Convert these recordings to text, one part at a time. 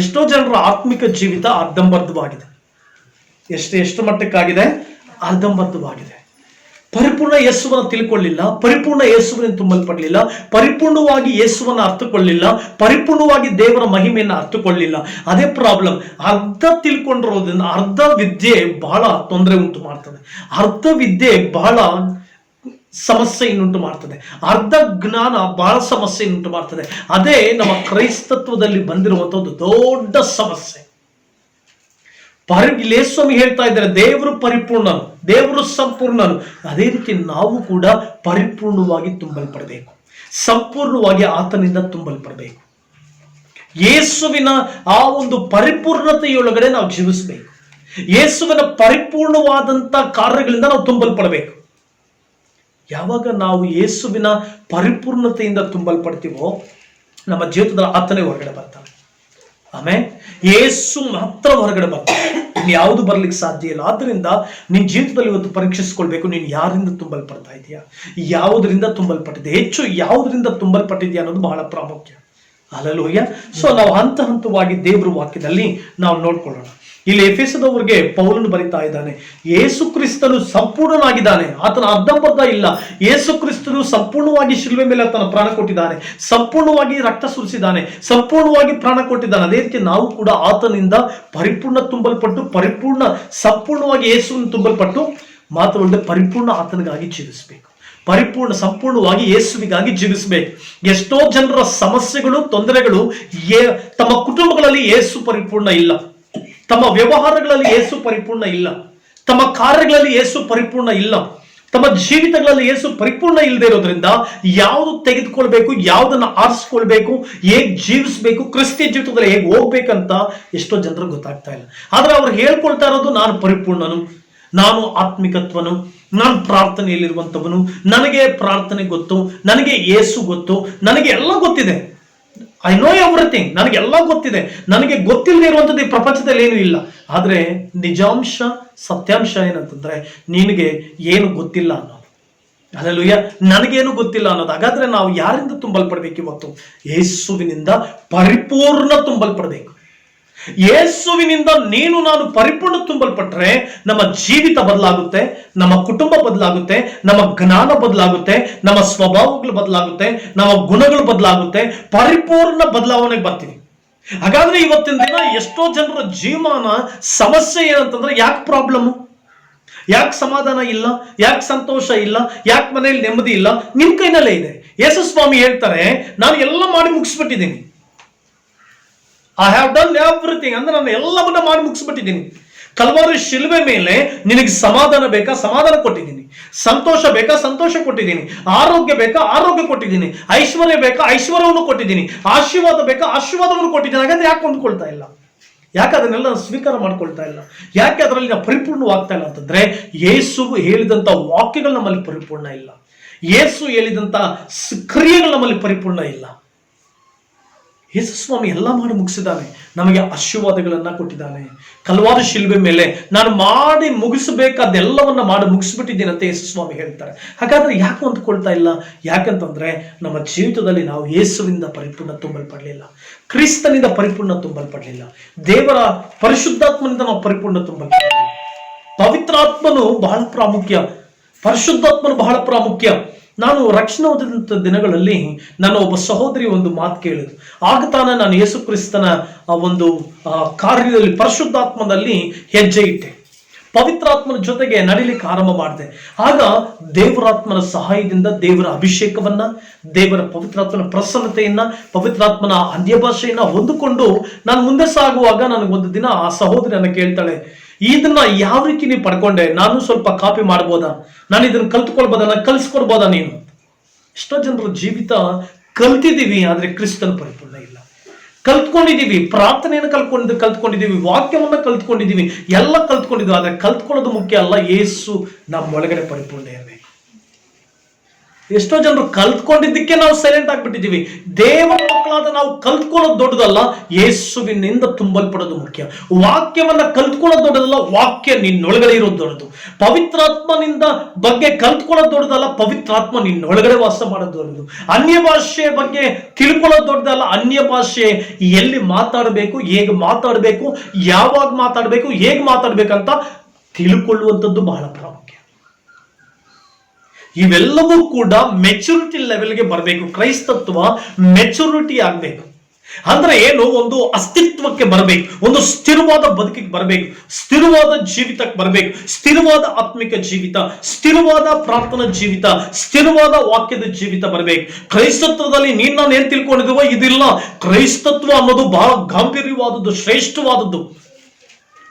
ಎಷ್ಟೋ ಜನರ ಆತ್ಮಿಕ ಜೀವಿತ ಅರ್ಧಂಬರ್ಧವಾಗಿದೆ. ಎಷ್ಟು ಮಟ್ಟಕ್ಕಾಗಿದೆ? ಅರ್ಧಂಬರ್ಧವಾಗಿದೆ. ಪರಿಪೂರ್ಣ ಯೇಸುವನ್ನು ತಿಳ್ಕೊಳ್ಳಿಲ್ಲ, ಪರಿಪೂರ್ಣ ಯೇಸುವಿನ ತುಂಬಲ್ಪಡಲಿಲ್ಲ, ಪರಿಪೂರ್ಣವಾಗಿ ಯೇಸುವನ್ನು ಅರ್ಥಕೊಳ್ಳಿಲ್ಲ, ಪರಿಪೂರ್ಣವಾಗಿ ದೇವರ ಮಹಿಮೆಯನ್ನು ಅರ್ಥಕೊಳ್ಳಿಲ್ಲ. ಅದೇ ಪ್ರಾಬ್ಲಮ್. ಅರ್ಧ ತಿಳ್ಕೊಂಡಿರೋದ್ರಿಂದ ಅರ್ಧ ವಿದ್ಯೆ ಬಹಳ ತೊಂದರೆ ಉಂಟು ಮಾಡ್ತದೆ, ಅರ್ಧ ವಿದ್ಯೆ ಬಹಳ ಸಮಸ್ಯೆಯನ್ನುಂಟು ಮಾಡ್ತದೆ, ಅರ್ಧ ಜ್ಞಾನ ಬಹಳ ಸಮಸ್ಯೆಯನ್ನುಂಟು ಮಾಡ್ತದೆ. ಅದೇ ನಮ್ಮ ಕ್ರೈಸ್ತತ್ವದಲ್ಲಿ ಬಂದಿರುವಂತಹ ಒಂದು ದೊಡ್ಡ ಸಮಸ್ಯೆ. ಸ್ವಾಮಿ ಹೇಳ್ತಾ ಇದ್ದಾರೆ, ದೇವರು ಪರಿಪೂರ್ಣನು, ದೇವರು ಸಂಪೂರ್ಣನು. ಅದೇ ರೀತಿ ನಾವು ಕೂಡ ಪರಿಪೂರ್ಣವಾಗಿ ತುಂಬಲ್ಪಡಬೇಕು, ಸಂಪೂರ್ಣವಾಗಿ ಆತನಿಂದ ತುಂಬಲ್ಪಡಬೇಕು. ಯೇಸುವಿನ ಆ ಒಂದು ಪರಿಪೂರ್ಣತೆಯೊಳಗಡೆ ನಾವು ಜೀವಿಸಬೇಕು. ಯೇಸುವಿನ ಪರಿಪೂರ್ಣವಾದಂತ ಕಾರ್ಯಗಳಿಂದ ನಾವು ತುಂಬಲ್ಪಡಬೇಕು. ಯಾವಾಗ ನಾವು ಯೇಸುವಿನ ಪರಿಪೂರ್ಣತೆಯಿಂದ ತುಂಬಲ್ಪಡ್ತೀವೋ ನಮ್ಮ ಜೀವಿತದ ಆತನೇ ಹೊರಗಡೆ ಬರ್ತಾನೆ. ಆಮೇಲೆ ಯೇಸು ಮಾತ್ರ ಹೊರಗಡೆ ಬರ್ತಾನೆ, ಯಾವುದು ಬರ್ಲಿಕ್ಕೆ ಸಾಧ್ಯ ಇಲ್ಲ. ಆದ್ರಿಂದ ನಿನ್ನ ಜೀವಿತದಲ್ಲಿ ಇವತ್ತು ಪರೀಕ್ಷಿಸ್ಕೊಳ್ಬೇಕು, ನೀನು ಯಾರಿಂದ ತುಂಬಲ್ಪಡ್ತಾ ಇದೆಯಾ, ಯಾವುದರಿಂದ ತುಂಬಲ್ಪಟ್ಟಿದೆ, ಹೆಚ್ಚು ಯಾವುದರಿಂದ ತುಂಬಲ್ಪಟ್ಟಿದೆಯಾ ಅನ್ನೋದು ಬಹಳ ಪ್ರಾಮುಖ್ಯ. ಹಲ್ಲೆಲೂಯಾ. ಸೊ ನಾವು ಹಂತವಾಗಿ ದೇವರ ವಾಕ್ಯದಲ್ಲಿ ನಾವು ನೋಡ್ಕೊಳ್ಳೋಣ. ಇಲ್ಲಿ ಎಫೆಸದವರಿಗೆ ಪೌಲನು ಬರಿತಾ ಇದ್ದಾನೆ, ಯೇಸು ಕ್ರಿಸ್ತನು ಸಂಪೂರ್ಣನಾಗಿದ್ದಾನೆ, ಆತನ ಅರ್ಧಂಬರ್ಧ ಇಲ್ಲ. ಯೇಸು ಕ್ರಿಸ್ತನು ಸಂಪೂರ್ಣವಾಗಿ ಶಿಲುಬೆ ಮೇಲೆ ಆತನ ಪ್ರಾಣ ಕೊಟ್ಟಿದ್ದಾನೆ, ಸಂಪೂರ್ಣವಾಗಿ ರಕ್ತ ಸುರಿಸಿದ್ದಾನೆ, ಸಂಪೂರ್ಣವಾಗಿ ಪ್ರಾಣ ಕೊಟ್ಟಿದ್ದಾನೆ. ಅದೇ ರೀತಿ ನಾವು ಕೂಡ ಆತನಿಂದ ಪರಿಪೂರ್ಣ ತುಂಬಲ್ಪಟ್ಟು, ಸಂಪೂರ್ಣವಾಗಿ ಯೇಸುವನ್ನು ತುಂಬಲ್ಪಟ್ಟು, ಮಾತ್ರವಲ್ಲದೆ ಪರಿಪೂರ್ಣ ಆತನಿಗಾಗಿ ಜೀವಿಸಬೇಕು, ಸಂಪೂರ್ಣವಾಗಿ ಯೇಸುವಿಗಾಗಿ ಜೀವಿಸಬೇಕು. ಎಷ್ಟೋ ಜನರ ಸಮಸ್ಯೆಗಳು, ತೊಂದರೆಗಳು, ತಮ್ಮ ಕುಟುಂಬಗಳಲ್ಲಿ ಯೇಸು ಪರಿಪೂರ್ಣ ಇಲ್ಲ, ತಮ್ಮ ವ್ಯವಹಾರಗಳಲ್ಲಿ ಯೇಸು ಪರಿಪೂರ್ಣ ಇಲ್ಲ, ತಮ್ಮ ಕಾರ್ಯಗಳಲ್ಲಿ ಯೇಸು ಪರಿಪೂರ್ಣ ಇಲ್ಲ, ತಮ್ಮ ಜೀವಿತಗಳಲ್ಲಿ ಯೇಸು ಪರಿಪೂರ್ಣ ಇಲ್ಲದೆ ಇರೋದ್ರಿಂದ ಯಾವುದು ತೆಗೆದುಕೊಳ್ಬೇಕು, ಯಾವುದನ್ನ ಆರಿಸ್ಕೊಳ್ಬೇಕು, ಹೇಗೆ ಜೀವಿಸಬೇಕು, ಕ್ರಿಸ್ತಿಯ ಜೀವಿತದಲ್ಲಿ ಹೇಗೆ ಹೋಗ್ಬೇಕಂತ ಎಷ್ಟೋ ಜನರಿಗೆ ಗೊತ್ತಾಗ್ತಾ ಇಲ್ಲ. ಆದ್ರೆ ಅವ್ರು ಹೇಳ್ಕೊಳ್ತಾ ಇರೋದು, ನಾನು ಪರಿಪೂರ್ಣನು, ನಾನು ಆತ್ಮಿಕತ್ವನು, ನಾನು ಪ್ರಾರ್ಥನೆಯಲ್ಲಿರುವಂಥವನು, ನನಗೆ ಪ್ರಾರ್ಥನೆ ಗೊತ್ತು, ನನಗೆ ಯೇಸು ಗೊತ್ತು, ನನಗೆ ಎಲ್ಲ ಗೊತ್ತಿದೆ, ಐ ನೋ ಎವ್ರಿಥಿಂಗ್, ನನಗೆಲ್ಲ ಗೊತ್ತಿದೆ, ನನಗೆ ಗೊತ್ತಿಲ್ಲದೆ ಇರುವಂಥದ್ದು ಈ ಪ್ರಪಂಚದಲ್ಲಿ ಏನೂ ಇಲ್ಲ. ಆದರೆ ನಿಜಾಂಶ, ಸತ್ಯಾಂಶ ಏನಂತಂದ್ರೆ ನಿನಗೆ ಏನು ಗೊತ್ತಿಲ್ಲ ಅನ್ನೋದು. ಹಲ್ಲೆಲೂಯಾ. ನನಗೇನು ಗೊತ್ತಿಲ್ಲ ಅನ್ನೋದು. ಹಾಗಾದ್ರೆ ನಾವು ಯಾರಿಂದ ತುಂಬಲ್ಪಡ್ಬೇಕು? ಇವತ್ತು ಯೇಸುವಿನಿಂದ ಪರಿಪೂರ್ಣ ತುಂಬಲ್ಪಡಬೇಕು. ಯೇಸುವಿನಿಂದ ನೀನು ನಾನು ಪರಿಪೂರ್ಣ ತುಂಬಲ್ಪಟ್ರೆ ನಮ್ಮ ಜೀವಿತ ಬದಲಾಗುತ್ತೆ, ನಮ್ಮ ಕುಟುಂಬ ಬದಲಾಗುತ್ತೆ, ನಮ್ಮ ಜ್ಞಾನ ಬದಲಾಗುತ್ತೆ, ನಮ್ಮ ಸ್ವಭಾವಗಳು ಬದಲಾಗುತ್ತೆ, ನಮ್ಮ ಗುಣಗಳು ಬದಲಾಗುತ್ತೆ, ಪರಿಪೂರ್ಣ ಬದಲಾವಣೆಗೆ ಬರ್ತೀವಿ. ಹಾಗಾದ್ರೆ ಇವತ್ತಿನ ದಿನ ಎಷ್ಟೋ ಜನರ ಜೀವಮಾನ ಸಮಸ್ಯೆ ಏನಂತಂದ್ರೆ, ಯಾಕೆ ಪ್ರಾಬ್ಲಮ್, ಯಾಕೆ ಸಮಾಧಾನ ಇಲ್ಲ, ಯಾಕೆ ಸಂತೋಷ ಇಲ್ಲ, ಯಾಕೆ ಮನೆಯಲ್ಲಿ ನೆಮ್ಮದಿ ಇಲ್ಲ? ನಿಮ್ ಕೈನಲ್ಲೇ ಇದೆ. ಯೇಸು ಸ್ವಾಮಿ ಹೇಳ್ತಾರೆ, ನಾನು ಎಲ್ಲ ಮಾಡಿ ಮುಗಿಸ್ಬಿಟ್ಟಿದ್ದೀನಿ, ಐ ಹ್ಯಾವ್ ಡನ್ ಎವ್ರಿಥಿಂಗ್, ಅಂದ್ರೆ ನಾನು ಎಲ್ಲವನ್ನ ಮಾಡಿ ಮುಗಿಸ್ಬಿಟ್ಟಿದ್ದೀನಿ. ಕಲ್ವಾರಿ ಶಿಲುಬೆ ಮೇಲೆ ನಿನಗೆ ಸಮಾಧಾನ ಬೇಕಾ, ಸಮಾಧಾನ ಕೊಟ್ಟಿದ್ದೀನಿ, ಸಂತೋಷ ಬೇಕಾ, ಸಂತೋಷ ಕೊಟ್ಟಿದ್ದೀನಿ, ಆರೋಗ್ಯ ಬೇಕಾ, ಆರೋಗ್ಯ ಕೊಟ್ಟಿದ್ದೀನಿ, ಐಶ್ವರ್ಯ ಬೇಕಾ, ಐಶ್ವರ್ಯವನ್ನು ಕೊಟ್ಟಿದ್ದೀನಿ, ಆಶೀರ್ವಾದ ಬೇಕಾ, ಆಶೀರ್ವಾದವನ್ನು ಕೊಟ್ಟಿದ್ದೀನಿ. ಹಾಗಾದ್ರೆ ಯಾಕೆ ಹೊಂದ್ಕೊಳ್ತಾ ಇಲ್ಲ? ಯಾಕೆ ಅದನ್ನೆಲ್ಲ ಸ್ವೀಕಾರ ಮಾಡ್ಕೊಳ್ತಾ ಇಲ್ಲ? ಯಾಕೆ ಅದರಲ್ಲಿ ನಾವು ಪರಿಪೂರ್ಣವಾಗ್ತಾ ಇಲ್ಲ ಅಂತಂದ್ರೆ, ಯೇಸು ಹೇಳಿದಂತ ವಾಕ್ಯಗಳು ನಮ್ಮಲ್ಲಿ ಪರಿಪೂರ್ಣ ಇಲ್ಲ, ಯೇಸು ಹೇಳಿದಂತ ಕ್ರಿಯೆಗಳು ನಮ್ಮಲ್ಲಿ ಪರಿಪೂರ್ಣ ಇಲ್ಲ. ಯೇಸು ಸ್ವಾಮಿ ಎಲ್ಲ ಮಾಡಿ ಮುಗಿಸಿದ್ದಾನೆ, ನಮಗೆ ಆಶೀರ್ವಾದಗಳನ್ನ ಕೊಟ್ಟಿದ್ದಾನೆ. ಕಲ್ವಾರಿ ಶಿಲುಬೆ ಮೇಲೆ ನಾನು ಮಾಡಿ ಮುಗಿಸಬೇಕಾದೆಲ್ಲವನ್ನ ಮಾಡಿ ಮುಗಿಸ್ಬಿಟ್ಟಿದ್ದೀನಿ ಅಂತ ಯೇಸು ಸ್ವಾಮಿ ಹೇಳ್ತಾರೆ. ಹಾಗಾದ್ರೆ ಯಾಕೆ ಹೊಂದ್ಕೊಳ್ತಾ ಇಲ್ಲ? ಯಾಕಂತಂದ್ರೆ ನಮ್ಮ ಜೀವಿತದಲ್ಲಿ ನಾವು ಯೇಸುವಿಂದ ಪರಿಪೂರ್ಣ ತುಂಬಲ್ಪಡಲಿಲ್ಲ, ಕ್ರಿಸ್ತನಿಂದ ಪರಿಪೂರ್ಣ ತುಂಬಲ್ಪಡಲಿಲ್ಲ, ದೇವರ ಪರಿಶುದ್ಧಾತ್ಮನಿಂದ ನಾವು ಪರಿಪೂರ್ಣ ತುಂಬಲ್ಪಡಲಿಲ್ಲ. ಪವಿತ್ರಾತ್ಮನು ಬಹಳ ಪ್ರಾಮುಖ್ಯ, ಪರಿಶುದ್ಧಾತ್ಮನು ಬಹಳ ಪ್ರಾಮುಖ್ಯ. ನಾನು ರಕ್ಷಣೆ ಹೊಂದಿದಂಥ ದಿನಗಳಲ್ಲಿ ನನ್ನ ಒಬ್ಬ ಸಹೋದರಿ ಒಂದು ಮಾತು ಕೇಳಿದ್ರು. ಆಗ ತಾನೇ ನಾನು ಯೇಸು ಕ್ರಿಸ್ತನ ಒಂದು ಕಾರ್ಯದಲ್ಲಿ, ಪರಿಶುದ್ಧಾತ್ಮನಲ್ಲಿ ಹೆಜ್ಜೆ ಇಟ್ಟೆ, ಪವಿತ್ರಾತ್ಮನ ಜೊತೆಗೆ ನಡಿಲಿಕ್ಕೆ ಆರಂಭ ಮಾಡಿದೆ. ಆಗ ದೇವರಾತ್ಮನ ಸಹಾಯದಿಂದ ದೇವರ ಅಭಿಷೇಕವನ್ನ, ದೇವರ ಪವಿತ್ರಾತ್ಮನ ಪ್ರಸನ್ನತೆಯನ್ನ, ಪವಿತ್ರಾತ್ಮನ ಅನ್ಯ ಭಾಷೆಯನ್ನ ಹೊಂದಿಕೊಂಡು ನಾನು ಮುಂದೆ ಸಾಗುವಾಗ ನನಗೊಂದು ದಿನ ಆ ಸಹೋದರಿ ನನ್ನ ಕೇಳ್ತಾಳೆ, ಇದನ್ನ ಯಾವ ರೀತಿ ನೀವು ಪಡ್ಕೊಂಡೆ? ನಾನು ಸ್ವಲ್ಪ ಕಾಪಿ ಮಾಡ್ಬೋದಾ? ನಾನು ಇದನ್ನ ಕಲ್ತ್ಕೊಳ್ಬೋದಾ? ನಾನು ಕಲಿಸ್ಕೊಡ್ಬೋದಾ ನೀನು? ಎಷ್ಟೋ ಜನರ ಜೀವಿತ ಕಲ್ತಿದ್ದೀವಿ, ಆದ್ರೆ ಕ್ರಿಸ್ತನ ಪರಿಪೂರ್ಣ ಇಲ್ಲ. ಕಲ್ತ್ಕೊಂಡಿದ್ದೀವಿ, ಪ್ರಾರ್ಥನೆಯನ್ನು ಕಲ್ತ್ಕೊಂಡಿದ್ದೀವಿ, ವಾಕ್ಯವನ್ನ ಕಲ್ತ್ಕೊಂಡಿದ್ದೀವಿ, ಎಲ್ಲ ಕಲ್ತ್ಕೊಂಡಿದ್ದೀವಿ. ಆದ್ರೆ ಕಲ್ತ್ಕೊಳ್ಳೋದು ಮುಖ್ಯ ಅಲ್ಲ, ಯೇಸು ನಮ್ಮ ಒಳಗಡೆ ಪರಿಪೂರ್ಣ ಇರಬೇಕು. ಎಷ್ಟೋ ಜನರು ಕಲ್ತ್ಕೊಂಡಿದ್ದಕ್ಕೆ ನಾವು ಸೈಲೆಂಟ್ ಆಗ್ಬಿಟ್ಟಿದ್ದೀವಿ. ದೇವರ ಮಕ್ಕಳಾದ ನಾವು ಕಲ್ತ್ಕೊಳ್ಳೋದು ದೊಡ್ಡದಲ್ಲ, ಯೇಸುವಿನಿಂದ ತುಂಬಲ್ಪಡೋದು ಮುಖ್ಯ. ವಾಕ್ಯವನ್ನ ಕಲ್ತ್ಕೊಳ್ಳೋದು ದೊಡ್ಡದಲ್ಲ, ವಾಕ್ಯ ನಿನ್ನೊಳಗಡೆ ಇರೋದು ದೊಡ್ಡದು. ಪವಿತ್ರಾತ್ಮನಿಂದ ಬಗ್ಗೆ ಕಲ್ತ್ಕೊಳ್ಳೋದು ದೊಡ್ಡದಲ್ಲ, ಪವಿತ್ರಾತ್ಮ ನಿನ್ನೊಳಗಡೆ ವಾಸ ಮಾಡೋದು ದೊಡ್ಡದು. ಅನ್ಯ ಭಾಷೆಯ ಬಗ್ಗೆ ತಿಳ್ಕೊಳ್ಳೋದು ದೊಡ್ಡದಲ್ಲ, ಅನ್ಯ ಭಾಷೆ ಎಲ್ಲಿ ಮಾತಾಡಬೇಕು, ಹೇಗೆ ಮಾತಾಡಬೇಕು, ಯಾವಾಗ ಮಾತಾಡಬೇಕು, ಹೇಗೆ ಮಾತಾಡ್ಬೇಕಂತ ತಿಳ್ಕೊಳ್ಳುವಂಥದ್ದು ಬಹಳ ಪ್ರಾಮುಖ್ಯ. ಇವೆಲ್ಲವೂ ಕೂಡ ಮೆಚುರಿಟಿ ಲೆವೆಲ್ಗೆ ಬರಬೇಕು. ಕ್ರೈಸ್ತತ್ವ ಮೆಚುರಿಟಿ ಆಗಬೇಕು. ಅಂದ್ರೆ ಏನು, ಒಂದು ಅಸ್ತಿತ್ವಕ್ಕೆ ಬರಬೇಕು, ಒಂದು ಸ್ಥಿರವಾದ ಬದುಕಿಗೆ ಬರಬೇಕು, ಸ್ಥಿರವಾದ ಜೀವಿತಕ್ಕೆ ಬರಬೇಕು, ಸ್ಥಿರವಾದ ಆತ್ಮಿಕ ಜೀವಿತ, ಸ್ಥಿರವಾದ ಪ್ರಾರ್ಥನಾ ಜೀವಿತ, ಸ್ಥಿರವಾದ ವಾಕ್ಯದ ಜೀವಿತ ಬರಬೇಕು. ಕ್ರೈಸ್ತತ್ವದಲ್ಲಿ ನಾನು ಏನ್ ತಿಳ್ಕೊಂಡಿದ್ದೀವೋ ಇದಿಲ್ಲ. ಕ್ರೈಸ್ತತ್ವ ಅನ್ನೋದು ಬಹಳ ಗಾಂಭೀರ್ಯವಾದದ್ದು, ಶ್ರೇಷ್ಠವಾದದ್ದು.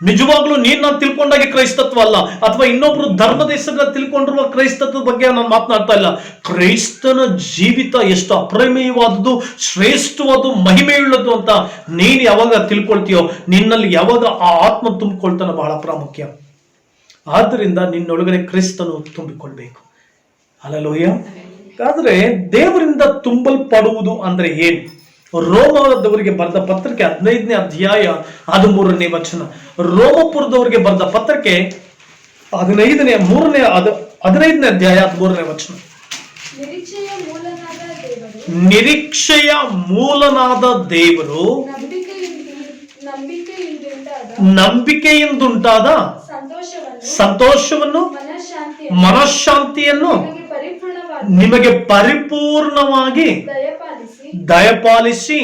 ನಿಜವಾಗ್ಲೂ ನಾನು ತಿಳ್ಕೊಂಡಾಗೆ ಕ್ರೈಸ್ತತ್ವ ಅಲ್ಲ, ಅಥವಾ ಇನ್ನೊಬ್ರು ಧರ್ಮದ ಹೆಸರಲ್ಲಿ ತಿಳ್ಕೊಂಡಿರುವ ಕ್ರೈಸ್ತತ್ವದ ಬಗ್ಗೆ ನಾನು ಮಾತನಾಡ್ತಾ ಇಲ್ಲ. ಕ್ರೈಸ್ತನ ಜೀವಿತ ಎಷ್ಟು ಅಪ್ರಮೇಯವಾದದ್ದು, ಶ್ರೇಷ್ಠವಾದ ಮಹಿಮೆಯುಳ್ಳದ್ದು ಅಂತ ನೀನು ಯಾವಾಗ ತಿಳ್ಕೊಳ್ತೀಯೋ, ನಿನ್ನಲ್ಲಿ ಯಾವಾಗ ಆ ಆತ್ಮ ತುಂಬಿಕೊಳ್ತಾನೆ ಬಹಳ ಪ್ರಾಮುಖ್ಯ. ಆದ್ದರಿಂದ ನಿನ್ನೊಳಗಡೆ ಕ್ರಿಸ್ತನು ತುಂಬಿಕೊಳ್ಬೇಕು. ಹಲ್ಲೆಲೂಯಾ. ಆದ್ರೆ ದೇವರಿಂದ ತುಂಬಲ್ಪಡುವುದು ಅಂದ್ರೆ ಏನು? ರೋಮದವರಿಗೆ ಬರೆದ ಪತ್ರಕ್ಕೆ 15ನೇ ಅಧ್ಯಾಯ 13ನೇ ವಚನ. ರೋಮಪುರದವರಿಗೆ ಬರೆದ ಪತ್ರಕ್ಕೆ 15ನೇ ಅಧ್ಯಾಯ 13ನೇ ವಚನ. ನಿರೀಕ್ಷೆಯ ಮೂಲನಾದ ದೇವರು ನಂಬಿಕೆಯಿಂದುಂಟಾದ ಸಂತೋಷವನ್ನು ಮನಃಶಾಂತಿಯನ್ನು ನಿಮಗೆ ಪರಿಪೂರ್ಣವಾಗಿ ದಯಪಾಲಿಸಿ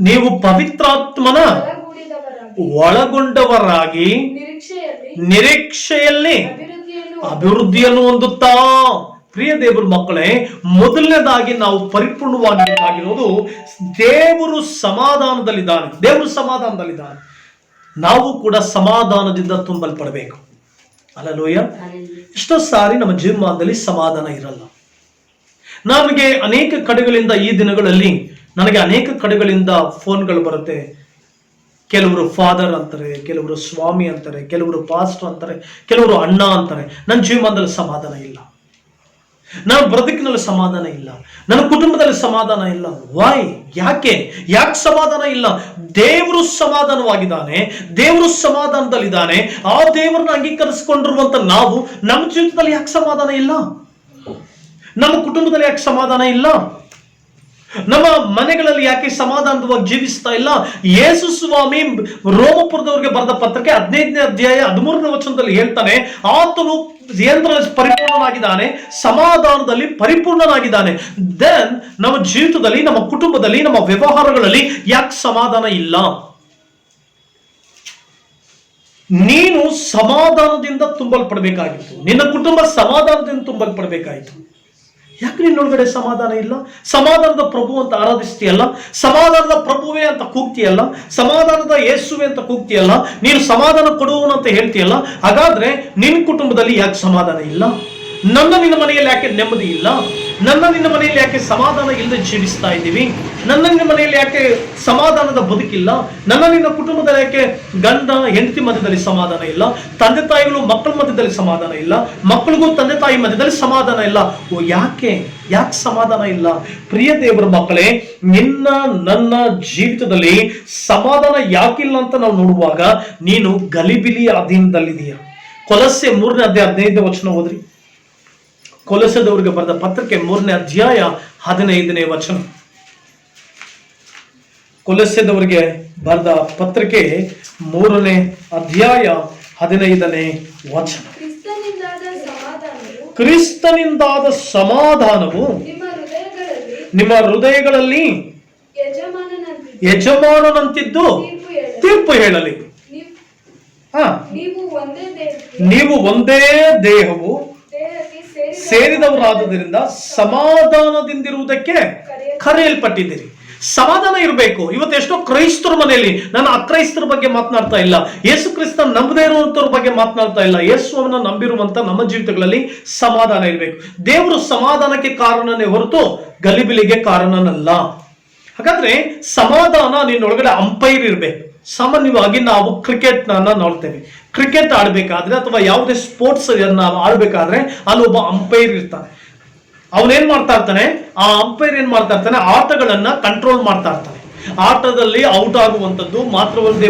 ನೀವು ಪವಿತ್ರಾತ್ಮನ ಒಳಗೊಂಡವರಾಗಿ ನಿರೀಕ್ಷೆಯಲ್ಲಿ ಅಭಿವೃದ್ಧಿಯನ್ನು ಹೊಂದುತ್ತಾ. ಪ್ರಿಯ ದೇವರ ಮಕ್ಕಳೇ, ಮೊದಲನೇದಾಗಿ ನಾವು ಪರಿಪೂರ್ಣವಾಗಿರೋದು ದೇವರು ಸಮಾಧಾನದಲ್ಲಿದ್ದಾನೆ. ದೇವರು ಸಮಾಧಾನದಲ್ಲಿದ್ದಾನೆ. ನಾವು ಕೂಡ ಸಮಾಧಾನದಿಂದ ತುಂಬಲ್ಪಡಬೇಕು. ಹಲ್ಲೆಲೂಯಾ. ಎಷ್ಟೋ ಸಾರಿ ನಮ್ಮ ಜೀವನದಲ್ಲಿ ಸಮಾಧಾನ ಇರಲ್ಲ. ನಮಗೆ ಅನೇಕ ಕಡೆಗಳಿಂದ ಈ ದಿನಗಳಲ್ಲಿ ನನಗೆ ಅನೇಕ ಕಡೆಗಳಿಂದ ಫೋನ್ಗಳು ಬರುತ್ತೆ. ಕೆಲವರು ಫಾದರ್ ಅಂತಾರೆ, ಕೆಲವರು ಸ್ವಾಮಿ ಅಂತಾರೆ, ಕೆಲವರು ಪಾಸ್ಟರ್ ಅಂತಾರೆ, ಕೆಲವರು ಅಣ್ಣ ಅಂತಾರೆ. ನನ್ನ ಜೀವನದಲ್ಲಿ ಸಮಾಧಾನ ಇಲ್ಲ, ನನ್ನ ಬದುಕಿನಲ್ಲಿ ಸಮಾಧಾನ ಇಲ್ಲ, ನನ್ನ ಕುಟುಂಬದಲ್ಲಿ ಸಮಾಧಾನ ಇಲ್ಲ. ವೈ? ಯಾಕೆ ಸಮಾಧಾನ ಇಲ್ಲ? ದೇವರು ಸಮಾಧಾನವಾಗಿದ್ದಾನೆ, ದೇವರು ಸಮಾಧಾನದಲ್ಲಿದ್ದಾನೆ. ಆ ದೇವರನ್ನ ಅಂಗೀಕರಿಸಿಕೊಂಡಿರುವಂತ ನಾವು ನಮ್ಮ ಜೀವಿತದಲ್ಲಿ ಯಾಕೆ ಸಮಾಧಾನ ಇಲ್ಲ? ನಮ್ಮ ಕುಟುಂಬದಲ್ಲಿ ಯಾಕೆ ಸಮಾಧಾನ ಇಲ್ಲ? ನಮ್ಮ ಮನೆಗಳಲ್ಲಿ ಯಾಕೆ ಸಮಾಧಾನವಾಗಿ ಜೀವಿಸ್ತಾ ಇಲ್ಲ? ಯೇಸು ಸ್ವಾಮಿ ರೋಮಪುರದವರಿಗೆ ಬರೆದ ಪತ್ರಕ್ಕೆ 15ನೇ ಅಧ್ಯಾಯ 13ನೇ ವಚನದಲ್ಲಿ ಹೇಳ್ತಾನೆ, ಆತನು ಪರಿಪೂರ್ಣನಾಗಿದ್ದಾನೆ, ಸಮಾಧಾನದಲ್ಲಿ ಪರಿಪೂರ್ಣನಾಗಿದ್ದಾನೆ. ದೆನ್ ನಮ್ಮ ಜೀವಿತದಲ್ಲಿ, ನಮ್ಮ ಕುಟುಂಬದಲ್ಲಿ, ನಮ್ಮ ವ್ಯವಹಾರಗಳಲ್ಲಿ ಯಾಕೆ ಸಮಾಧಾನ ಇಲ್ಲ? ನೀನು ಸಮಾಧಾನದಿಂದ ತುಂಬಲ್ಪಡಬೇಕಾಗಿತ್ತು, ನಿನ್ನ ಕುಟುಂಬ ಸಮಾಧಾನದಿಂದ ತುಂಬಲ್ಪಡಬೇಕಾಯಿತು. ಯಾಕೆ ನಿನ್ನೊಳಗಡೆ ಸಮಾಧಾನ ಇಲ್ಲ? ಸಮಾಧಾನದ ಪ್ರಭು ಅಂತ ಆರಾಧಿಸ್ತೀಯಲ್ಲ, ಸಮಾಧಾನದ ಪ್ರಭುವೇ ಅಂತ ಕೂಗ್ತೀಯಲ್ಲ, ಸಮಾಧಾನದ ಯೇಸುವೆ ಅಂತ ಕೂಗ್ತೀಯಲ್ಲ, ನೀನು ಸಮಾಧಾನ ಕೊಡುವನು ಅಂತ ಹೇಳ್ತೀಯಲ್ಲ. ಹಾಗಾದ್ರೆ ನಿನ್ನ ಕುಟುಂಬದಲ್ಲಿ ಯಾಕೆ ಸಮಾಧಾನ ಇಲ್ಲ? ನಿನ್ನ ಮನೆಯಲ್ಲಿ ಯಾಕೆ ನೆಮ್ಮದಿ ಇಲ್ಲ? ನಿನ್ನ ಮನೆಯಲ್ಲಿ ಯಾಕೆ ಸಮಾಧಾನ ಇಲ್ಲದೆ ಜೀವಿಸ್ತಾ ಇದ್ದೀವಿ? ನಿನ್ನ ಮನೆಯಲ್ಲಿ ಯಾಕೆ ಸಮಾಧಾನದ ಬದುಕಿಲ್ಲ? ನಿನ್ನ ಕುಟುಂಬದಲ್ಲಿ ಯಾಕೆ ಗಂಡ ಹೆಂಡತಿ ಮಧ್ಯದಲ್ಲಿ ಸಮಾಧಾನ ಇಲ್ಲ? ತಂದೆ ತಾಯಿಗಳು ಮಕ್ಕಳ ಮಧ್ಯದಲ್ಲಿ ಸಮಾಧಾನ ಇಲ್ಲ, ಮಕ್ಕಳಿಗೂ ತಂದೆ ತಾಯಿ ಮಧ್ಯದಲ್ಲಿ ಸಮಾಧಾನ ಇಲ್ಲ. ಯಾಕೆ ಸಮಾಧಾನ ಇಲ್ಲ? ಪ್ರಿಯ ದೇವರ ಮಕ್ಕಳೇ, ನನ್ನ ಜೀವಿತದಲ್ಲಿ ಸಮಾಧಾನ ಯಾಕಿಲ್ಲ ಅಂತ ನಾವು ನೋಡುವಾಗ ನೀನು ಗಲಿಬಿಲಿ ಅಧೀನದಲ್ಲಿದೀಯ. ಕೊಲಸ್ಸೆ 3ನೇ ಅಧ್ಯಾಯ 15ನೇ ವಚನ ಓದ್ರಿ. ಕೊಲಸದವರಿಗೆ ಬರೆದ ಪತ್ರಕ್ಕೆ 3ನೇ ಅಧ್ಯಾಯ 15ನೇ ವಚನ. ಕೊಲಸದವರಿಗೆ ಬರೆದ ಪತ್ರಕ್ಕೆ 3ನೇ ಅಧ್ಯಾಯ 15ನೇ ವಚನ. ಕ್ರಿಸ್ತನಿಂದಾದ ಸಮಾಧಾನವು ನಿಮ್ಮ ಹೃದಯಗಳಲ್ಲಿ ಯಜಮಾನನಂತಿದ್ದು ತೀರ್ಪು ಹೇಳಲಿ. ನೀವು ಒಂದೇ ದೇಹವು ಸೇರಿದವರಾದುದರಿಂದ ಸಮಾಧಾನದಿಂದಿರುವುದಕ್ಕೆ ಕರೆಯಲ್ಪಟ್ಟಿದ್ದೀರಿ. ಸಮಾಧಾನ ಇರಬೇಕು. ಇವತ್ತು ಎಷ್ಟೋ ಕ್ರೈಸ್ತರ ಮನೆಯಲ್ಲಿ, ನಾನು ಅಕ್ರೈಸ್ತರ ಬಗ್ಗೆ ಮಾತನಾಡ್ತಾ ಇಲ್ಲ, ಯೇಸು ಕ್ರಿಸ್ತ ನಂಬದೇ ಇರುವಂತವ್ರ ಬಗ್ಗೆ ಮಾತನಾಡ್ತಾ ಇಲ್ಲ, ಯೇಸುವನ್ನ ನಂಬಿರುವಂತ ನಮ್ಮ ಜೀವಿತಗಳಲ್ಲಿ ಸಮಾಧಾನ ಇರಬೇಕು. ದೇವರು ಸಮಾಧಾನಕ್ಕೆ ಕಾರಣನೇ ಹೊರತು ಗಲಿಬಿಲಿಗೆ ಕಾರಣನಲ್ಲ. ಹಾಗಾದ್ರೆ ಸಮಾಧಾನ ನಿನ್ನೊಳಗಡೆ ಅಂಪೈರ್ ಇರಬೇಕು. ಸಾಮಾನ್ಯವಾಗಿ ನಾವು ಕ್ರಿಕೆಟ್ ನೋಡ್ತೇವೆ. ಕ್ರಿಕೆಟ್ ಆಡ್ಬೇಕಾದ್ರೆ ಅಥವಾ ಯಾವುದೇ ಸ್ಪೋರ್ಟ್ಸ್ ಆಡ್ಬೇಕಾದ್ರೆ ಅಲ್ಲಿ ಒಬ್ಬ ಅಂಪೈರ್ ಇರ್ತಾನೆ. ಅವನೇನ್ ಮಾಡ್ತಾ ಇರ್ತಾನೆ, ಆ ಅಂಪೈರ್ ಏನ್ ಮಾಡ್ತಾ ಇರ್ತಾನೆ, ಆಟಗಳನ್ನ ಕಂಟ್ರೋಲ್ ಮಾಡ್ತಾ ಇರ್ತಾನೆ. ಆಟದಲ್ಲಿ ಔಟ್ ಆಗುವಂಥದ್ದು ಮಾತ್ರವಲ್ಲದೆ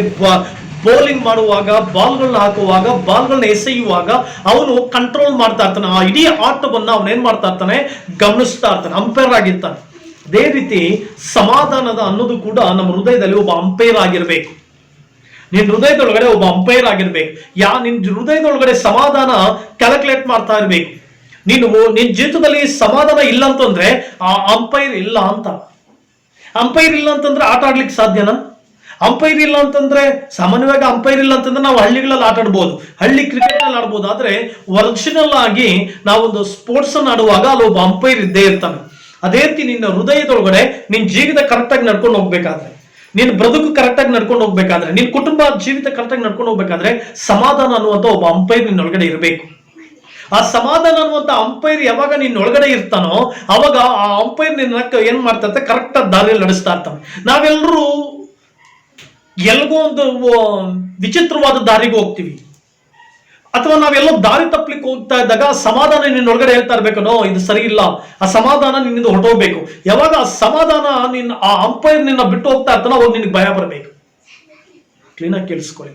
ಬೌಲಿಂಗ್ ಮಾಡುವಾಗ, ಬಾಲ್ಗಳನ್ನ ಹಾಕುವಾಗ, ಬಾಲ್ಗಳನ್ನ ಎಸೆಯುವಾಗ ಅವನು ಕಂಟ್ರೋಲ್ ಮಾಡ್ತಾ ಇರ್ತಾನೆ. ಆ ಇಡೀ ಆಟವನ್ನ ಅವನೇನ್ ಮಾಡ್ತಾ ಇರ್ತಾನೆ, ಗಮನಿಸ್ತಾ ಇರ್ತಾನೆ, ಅಂಪೈರ್ ಆಗಿರ್ತಾನೆ. ಅದೇ ರೀತಿ ಸಮಾಧಾನದ ಅನ್ನೋದು ಕೂಡ ನಮ್ಮ ಹೃದಯದಲ್ಲಿ ಒಬ್ಬ ಅಂಪೈರ್ ಆಗಿರ್ಬೇಕು. ನಿನ್ ಹೃದಯದೊಳಗಡೆ ಒಬ್ಬ ಅಂಪೈರ್ ಆಗಿರ್ಬೇಕು. ನಿನ್ ಹೃದಯದೊಳಗಡೆ ಸಮಾಧಾನ ಕ್ಯಾಲ್ಕುಲೇಟ್ ಮಾಡ್ತಾ ಇರ್ಬೇಕು. ನಿನ್ ಜೀವಿತದಲ್ಲಿ ಸಮಾಧಾನ ಇಲ್ಲ ಅಂತಂದ್ರೆ ಆ ಅಂಪೈರ್ ಇಲ್ಲ ಅಂತ. ಅಂಪೈರ್ ಇಲ್ಲ ಅಂತಂದ್ರೆ ಆಟ ಆಡ್ಲಿಕ್ಕೆ ಸಾಧ್ಯನಾ? ಅಂಪೈರ್ ಇಲ್ಲ ಅಂತಂದ್ರೆ ಸಾಮಾನ್ಯವಾಗಿ ಅಂಪೈರ್ ಇಲ್ಲ ಅಂತಂದ್ರೆ ನಾವು ಹಳ್ಳಿಗಳಲ್ಲಿ ಆಟ ಆಡ್ಬೋದು, ಹಳ್ಳಿ ಕ್ರಿಕೆಟ್ ನಲ್ಲಿ ಆಡ್ಬೋದು. ಆದ್ರೆ ಒರಿಜಿನಲ್ ಆಗಿ ನಾವೊಂದು ಸ್ಪೋರ್ಟ್ಸ್ ಅನ್ನು ಆಡುವಾಗ ಅಲ್ಲಿ ಒಬ್ಬ ಅಂಪೈರ್ ಇದ್ದೇ ಇರ್ತಾನೆ. ಅದೇ ರೀತಿ ನಿನ್ನ ಹೃದಯದೊಳಗಡೆ ನಿನ್ ಜೀವಿತ ಕರೆಕ್ಟ್ ಆಗಿ ನಡ್ಕೊಂಡು ಹೋಗ್ಬೇಕಾದ್ರೆ, ನಿನ್ ಬದುಕು ಕರೆಕ್ಟ್ ಆಗಿ ನಡ್ಕೊಂಡು ಹೋಗ್ಬೇಕಾದ್ರೆ, ನಿನ್ ಕುಟುಂಬ ಜೀವಿತ ಕರೆಕ್ಟ್ ಆಗಿ ನಡ್ಕೊಂಡು ಹೋಗ್ಬೇಕಾದ್ರೆ ಸಮಾಧಾನ ಅನ್ನುವಂತ ಒಬ್ಬ ಅಂಪೈರ್ ನಿನ್ನೊಳಗಡೆ ಇರಬೇಕು. ಆ ಸಮಾಧಾನ ಅನ್ನುವಂತ ಅಂಪೈರ್ ಯಾವಾಗ ನಿನ್ನ ಒಳಗಡೆ ಇರ್ತಾನೋ ಅವಾಗ ಆ ಅಂಪೈರ್ ನಿನ್ನ ಏನ್ ಮಾಡ್ತಾ ಇರ್ತಾರೆ, ಕರೆಕ್ಟ್ ಆಗಿ ದಾರಿಯಲ್ಲಿ ನಡೆಸ್ತಾ ಇರ್ತಾನೆ. ನಾವೆಲ್ಲರೂ ಎಲ್ಗೋ ಒಂದು ವಿಚಿತ್ರವಾದ ದಾರಿಗೆ ಹೋಗ್ತೀವಿ, ಅಥವಾ ನಾವೆಲ್ಲೋ ದಾರಿ ತಪ್ಪಲಿಕ್ಕೆ ಹೋಗ್ತಾ ಇದ್ದಾಗ ಸಮಾಧಾನ ನಿನ್ನೊಳಗಡೆ ಹೇಳ್ತಾ ಇರ್ಬೇಕು, ನೋ ಇದು ಸರಿ ಇಲ್ಲ, ಆ ಸಮಾಧಾನ ನಿನ್ನಿಂದ ಹೊರಟೋಗ್ಬೇಕು. ಯಾವಾಗ ಆ ಸಮಾಧಾನ ಆ ಅಂಪೈರ್ ನಿನ್ನ ಬಿಟ್ಟು ಹೋಗ್ತಾ ಇರ್ತಾನೋ ಅವಾಗ ನಿನಗೆ ಭಯ ಬರಬೇಕು. ಕ್ಲೀನಾಗಿ ಕೇಳಿಸ್ಕೊಳ್ಳಿ.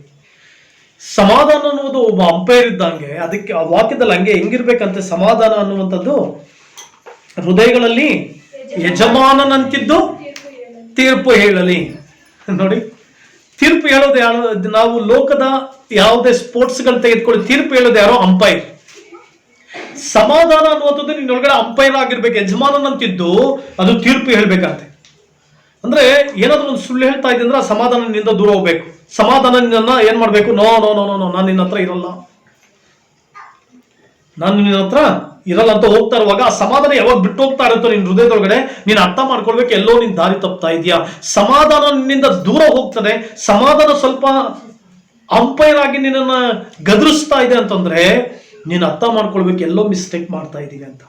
ಸಮಾಧಾನ ಅನ್ನೋದು ಒಬ್ಬ ಅಂಪೈರ್ ಇದ್ದಂಗೆ, ಅದಕ್ಕೆ ಆ ವಾಕ್ಯದಲ್ಲಿ ಹಂಗೆ ಹೆಂಗಿರ್ಬೇಕಂತೆ, ಸಮಾಧಾನ ಅನ್ನುವಂಥದ್ದು ಹೃದಯಗಳಲ್ಲಿ ಯಜಮಾನನಂತಿದ್ದು ತೀರ್ಪು ಹೇಳಲಿ. ನೋಡಿ, ತೀರ್ಪು ಹೇಳೋದು ಯಾರು? ನಾವು ಲೋಕದ ಯಾವುದೇ ಸ್ಪೋರ್ಟ್ಸ್ಗಳು ತೆಗೆದುಕೊಳ್ಳಿ, ತೀರ್ಪು ಹೇಳೋದು ಯಾರೋ ಅಂಪೈರ್. ಸಮಾಧಾನ ಅನ್ನುವಂಥದ್ದು ನಿನ್ನೊಳಗಡೆ ಅಂಪೈರ್ ಆಗಿರ್ಬೇಕು, ಯಜಮಾನನಂತಿದ್ದು ಅದು ತೀರ್ಪು ಹೇಳ್ಬೇಕಂತೆ. ಅಂದ್ರೆ ಏನಾದ್ರೂ ಒಂದು ಸುಳ್ಳು ಹೇಳ್ತಾ ಇದ್ದೆ ಅಂದ್ರೆ ಆ ಸಮಾಧಾನ ನಿನ್ನಿಂದ ದೂರ ಹೋಗ್ಬೇಕು. ಸಮಾಧಾನ ನಿನ್ನ ಏನ್ ಮಾಡ್ಬೇಕು, no no no no no ನಾನು ನಿನ್ನ ಹತ್ರ ಇರಲ್ಲ, ನಾನು ನಿನ್ನ ಹತ್ರ ಇರಲ್ಲ ಅಂತ ಹೋಗ್ತಾ ಇರುವಾಗ ಆ ಸಮಾಧಾನ ಯಾವಾಗ ಬಿಟ್ಟು ಹೋಗ್ತಾ ಇರುತ್ತೋ ನಿನ್ನ ಹೃದಯದೊಳಗಡೆ ನೀನು ಅರ್ಥ ಮಾಡ್ಕೊಳ್ಬೇಕು, ಎಲ್ಲೋ ನೀನ್ ದಾರಿ ತಪ್ತಾ ಇದೆಯಾ. ಸಮಾಧಾನ ನಿನ್ನಿಂದ ದೂರ ಹೋಗ್ತದೆ. ಸಮಾಧಾನ ಸ್ವಲ್ಪ ಅಂಪೈರ್ ಆಗಿ ನಿನ್ನನ್ನ ಗದರಿಸ್ತಾ ಇದೆ ಅಂತಂದ್ರೆ ನೀನು ಅರ್ಥ ಮಾಡ್ಕೊಳ್ಬೇಕು, ಎಲ್ಲೋ ಮಿಸ್ಟೇಕ್ ಮಾಡ್ತಾ ಇದೀವಿ ಅಂತ,